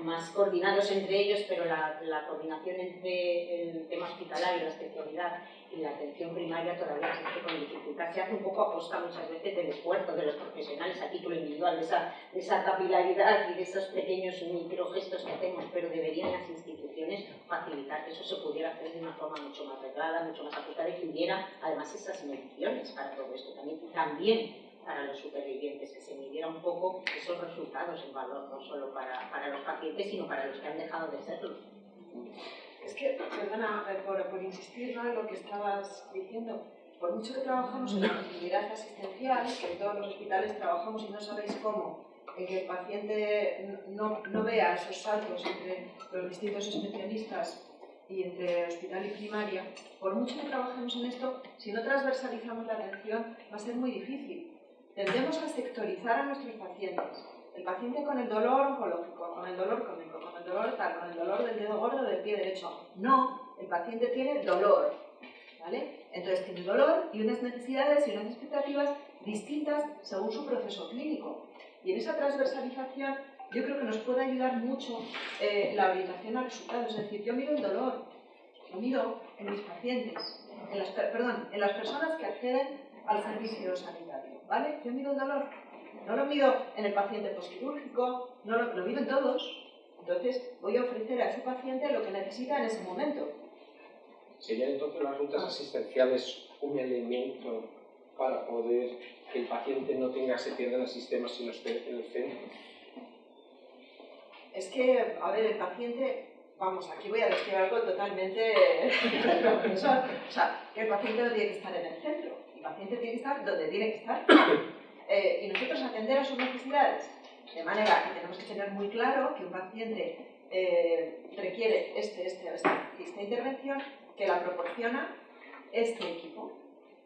más coordinados entre ellos, pero la coordinación entre el tema hospitalario, la especialidad y la atención primaria todavía se hace con dificultad. Se hace un poco a costa muchas veces del esfuerzo de los profesionales a título individual, de esa capilaridad y de esos pequeños microgestos que hacemos, pero deberían las instituciones facilitar que eso se pudiera hacer de una forma mucho más reglada, mucho más ajustada, y que hubiera además esas mediciones para todo esto también para los supervivientes, que se midiera un poco esos resultados en valor, no solo para los pacientes, sino para los que han dejado de serlo. Es que, perdona, por insistir, ¿no?, en lo que estabas diciendo, por mucho que trabajamos en la continuidad asistencial, que en todos los hospitales trabajamos y no sabéis cómo, en que el paciente no vea esos saltos entre los distintos especialistas y entre hospital y primaria, por mucho que trabajemos en esto, si no transversalizamos la atención, va a ser muy difícil. Tendemos a sectorizar a nuestros pacientes. El paciente con el dolor oncológico, con el dolor crónico, con el dolor tal, con el dolor del dedo gordo del pie derecho. No, el paciente tiene dolor, ¿vale? Entonces tiene dolor y unas necesidades y unas expectativas distintas según su proceso clínico. Y en esa transversalización yo creo que nos puede ayudar mucho la orientación a resultados. Es decir, yo mido el dolor, lo mido en mis pacientes, en las personas que acceden al servicio sanitario, ¿vale? Yo mido el dolor. No lo mido en el paciente postquirúrgico, no lo mido en todos. Entonces voy a ofrecer a ese paciente lo que necesita en ese momento. ¿Serían entonces las rutas asistenciales un elemento para poder que el paciente no se pierda en el sistema sino esté en el centro? Es que, a ver, el paciente, vamos, aquí voy a decir algo totalmente profesor, o sea, que el paciente no tiene que estar en el centro, el paciente tiene que estar donde tiene que estar. Y nosotros atender a sus necesidades, de manera que tenemos que tener muy claro que un paciente requiere esta intervención, que la proporciona este equipo,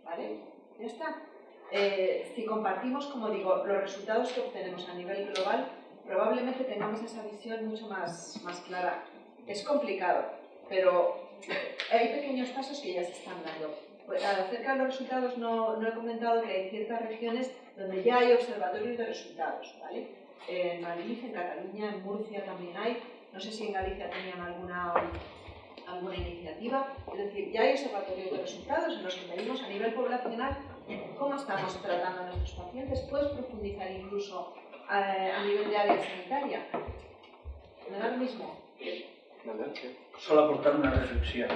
¿vale? Ya está. Si compartimos, como digo, los resultados que obtenemos a nivel global, probablemente tengamos esa visión mucho más clara. Es complicado, pero hay pequeños pasos que ya se están dando. Pues acerca de los resultados no he comentado que hay ciertas regiones donde ya hay observatorios de resultados, ¿vale? En Madrid, en Cataluña, en Murcia también hay. No sé si en Galicia tenían alguna iniciativa. Es decir, ya hay observatorios de resultados en los que medimos a nivel poblacional cómo estamos tratando a nuestros pacientes. Puedes profundizar incluso a nivel de área sanitaria. ¿Me da lo mismo? Solo aportar una reflexión.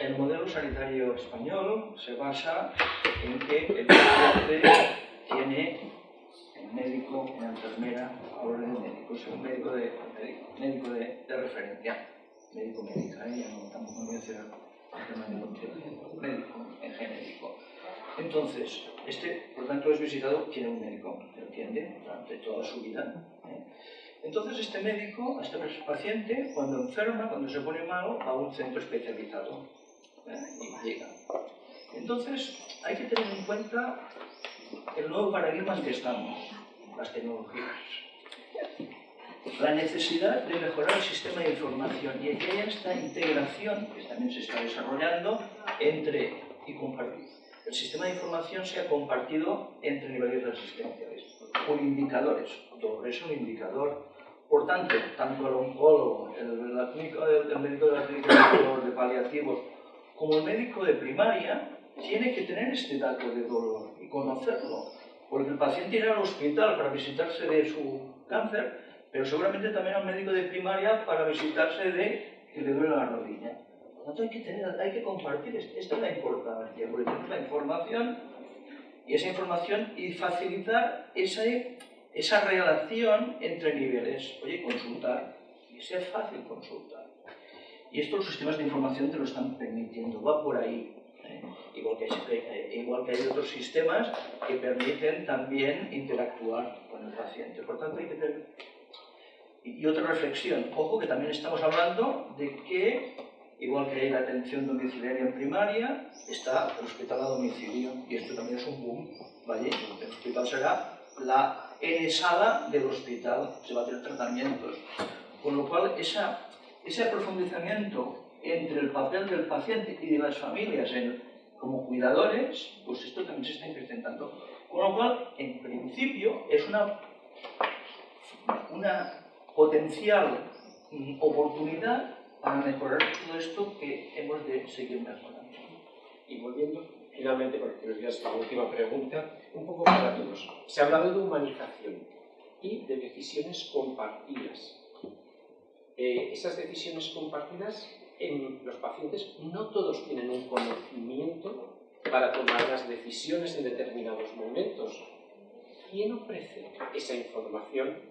El modelo sanitario español se basa en que el paciente tiene un médico, una enfermera, hablo de médicos, un médico de referencia, médico médica, ya no tampoco voy a mencionar médico en genérico. Entonces, por tanto, es visitado, tiene un médico, ¿se entiende? Durante toda su vida. Entonces, este médico, este paciente, cuando enferma, cuando se pone malo, va a un centro especializado y llega. Entonces, hay que tener en cuenta el nuevo paradigma en que estamos, las tecnologías. La necesidad de mejorar el sistema de información y que haya esta integración, que también se está desarrollando, entre y compartir. El sistema de información sea compartido entre niveles asistenciales, por indicadores. Todo es un indicador. Por tanto, tanto el oncólogo, el médico de la clínica de paliativos, como el médico de primaria, tiene que tener este dato de dolor y conocerlo. Porque el paciente irá al hospital para visitarse de su cáncer, pero seguramente también al médico de primaria para visitarse de que le duele la rodilla. Por lo tanto, hay que compartir, esta es la importancia, porque tenemos la información y esa información y facilitar esa relación entre niveles. Oye, consultar, y sea fácil consultar. Y esto los sistemas de información te lo están permitiendo, va por ahí. Igual que hay otros sistemas que permiten también interactuar con el paciente. Por tanto, hay que tener... Y otra reflexión, ojo que también estamos hablando de que, igual que hay la atención domiciliaria en primaria, está el hospital a domicilio, y esto también es un boom, ¿vale? El hospital será la N-sala del hospital, se va a hacer tratamientos, con lo cual ese profundizamiento entre el papel del paciente y de las familias como cuidadores, pues esto también se está incrementando. Con lo cual, en principio, es una potencial oportunidad para mejorar todo esto que hemos de seguir mejorando. Y volviendo finalmente, porque creo que es la última pregunta, un poco para todos. Se ha hablado de humanización y de decisiones compartidas. Esas decisiones compartidas en los pacientes no todos tienen un conocimiento para tomar las decisiones en determinados momentos. ¿Quién ofrece esa información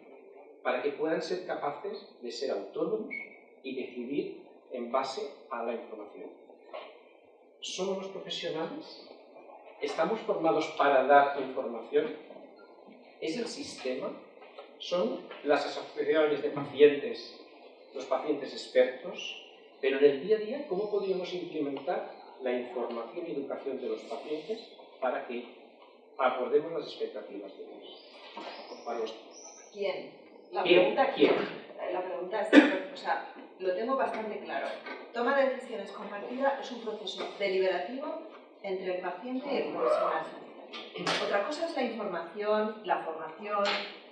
para que puedan ser capaces de ser autónomos y decidir en base a la información? ¿Somos los profesionales? ¿Estamos formados para dar información? ¿Es el sistema? ¿Son las asociaciones de pacientes, los pacientes expertos? Pero en el día a día, ¿cómo podríamos implementar la información y educación de los pacientes para que abordemos las expectativas de ellos? ¿Quién? La pregunta es, o sea, lo tengo bastante claro. Toma de decisiones compartida es un proceso deliberativo entre el paciente y el profesional sanitario. Otra cosa es la información, la formación,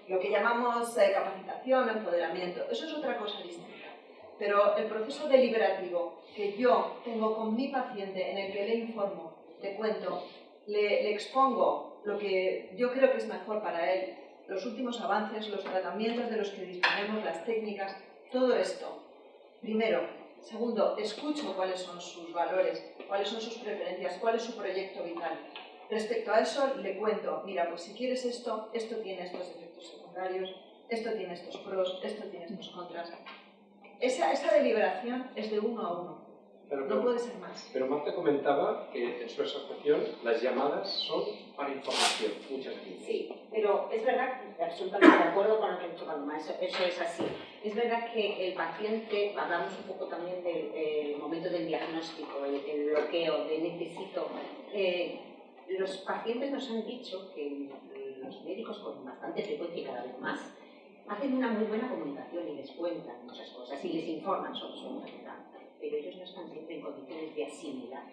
lo que llamamos capacitación, empoderamiento. Eso es otra cosa distinta. Pero el proceso deliberativo que yo tengo con mi paciente, en el que le informo, le cuento, le expongo lo que yo creo que es mejor para él, los últimos avances, los tratamientos de los que disponemos, las técnicas, todo esto. Primero. Segundo, escucho cuáles son sus valores, cuáles son sus preferencias, cuál es su proyecto vital. Respecto a eso, le cuento, mira, pues si quieres esto, esto tiene estos efectos secundarios, esto tiene estos pros, esto tiene estos contras. Esa deliberación es de uno a uno. No puede ser más. Pero Marta comentaba que en su asociación las llamadas son para información, muchas veces. Sí, pero es verdad, absolutamente de acuerdo con lo que ha dicho Paloma, eso es así. Es verdad que el paciente, hablamos un poco también del momento del diagnóstico, el bloqueo, de necesito. Los pacientes nos han dicho que los médicos con bastante frecuencia y cada vez más hacen una muy buena comunicación y les cuentan muchas cosas y les informan sobre su enfermedad, pero ellos no están siempre en condiciones de asimilar.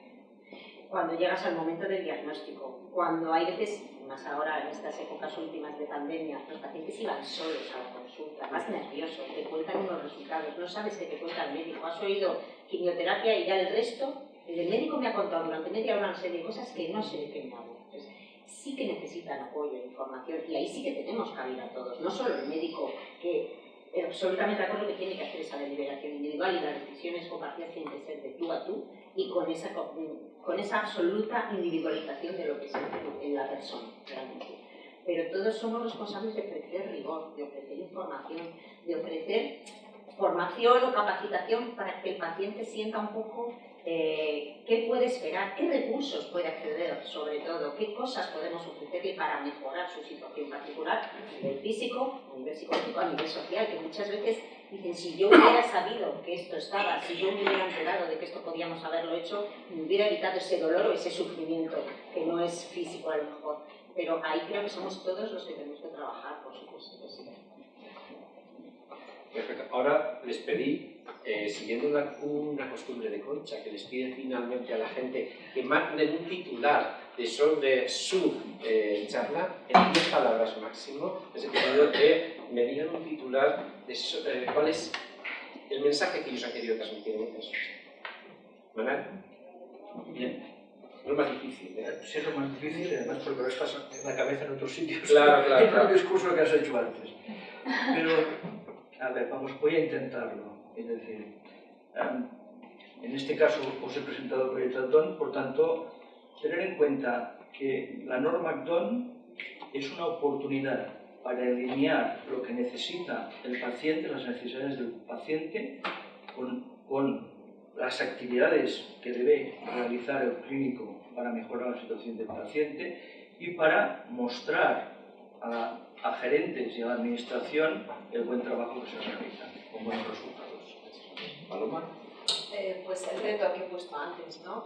cuando llegas al momento del diagnóstico, cuando hay veces, más ahora en estas épocas últimas de pandemia, los pacientes iban solos a la consulta, más nerviosos, te cuentan unos resultados, no sabes qué te cuenta el médico, has oído quimioterapia y ya el resto, el médico me ha contado durante media hora una serie de cosas que no sé de qué me hablo. Entonces, sí que necesitan apoyo e información y ahí sí que tenemos cabida todos, no solo el médico que absolutamente de acuerdo que tiene que hacer esa deliberación individual y las decisiones compartidas tienen que ser de tú a tú y con esa absoluta individualización de lo que siente en la persona realmente. Pero todos somos responsables de ofrecer rigor, de ofrecer información, de ofrecer formación o capacitación para que el paciente sienta un poco qué puede esperar, qué recursos puede acceder, sobre todo, qué cosas podemos ofrecerle para mejorar su situación particular a nivel físico, a nivel psicológico, a nivel social, que muchas veces dicen, si yo hubiera sabido que esto estaba, si yo me hubiera enterado de que esto podíamos haberlo hecho, me hubiera evitado ese dolor o ese sufrimiento, que no es físico a lo mejor. Pero ahí creo que somos todos los que tenemos que trabajar, por supuesto. Perfecto. Ahora les pedí, siguiendo una costumbre de Concha, que les pide finalmente a la gente que manden un titular sobre su charla en 10 palabras máximo. Les he pedido que me digan un titular de cuál es el mensaje que ellos han querido transmitir en eso. ¿Manuel? Bien. No es más difícil, ¿eh? Sí, es lo más difícil, además porque lo estás en la cabeza en otros sitios. Claro. En el discurso que has hecho antes. Pero, a ver, voy a intentarlo. Es decir, en este caso os he presentado el proyecto ACDON, por tanto, tener en cuenta que la norma ACDON es una oportunidad para alinear lo que necesita el paciente, las necesidades del paciente, con las actividades que debe realizar el clínico para mejorar la situación del paciente y para mostrar a gerentes y a la administración el buen trabajo que se realiza, con buenos resultados. Paloma. Pues el reto que he puesto antes, ¿no?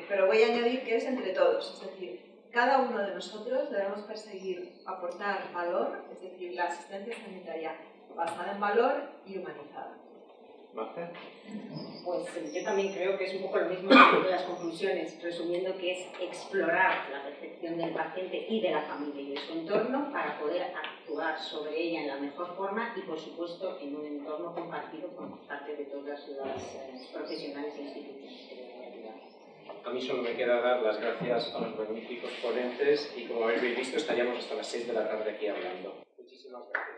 Pero voy a añadir que es entre todos, es decir, cada uno de nosotros debemos perseguir aportar valor, es decir, la asistencia sanitaria basada en valor y humanizada. Marta. Pues yo también creo que es un poco lo mismo que las conclusiones, resumiendo que es explorar la percepción del paciente y de la familia y de su entorno para poder actuar sobre ella en la mejor forma y, por supuesto, en un entorno compartido por parte de todas las profesionales e instituciones que deben ayudar. A mí solo me queda dar las gracias a los magníficos ponentes y, como habéis visto, estaríamos hasta las 6 de la tarde aquí hablando. Muchísimas gracias.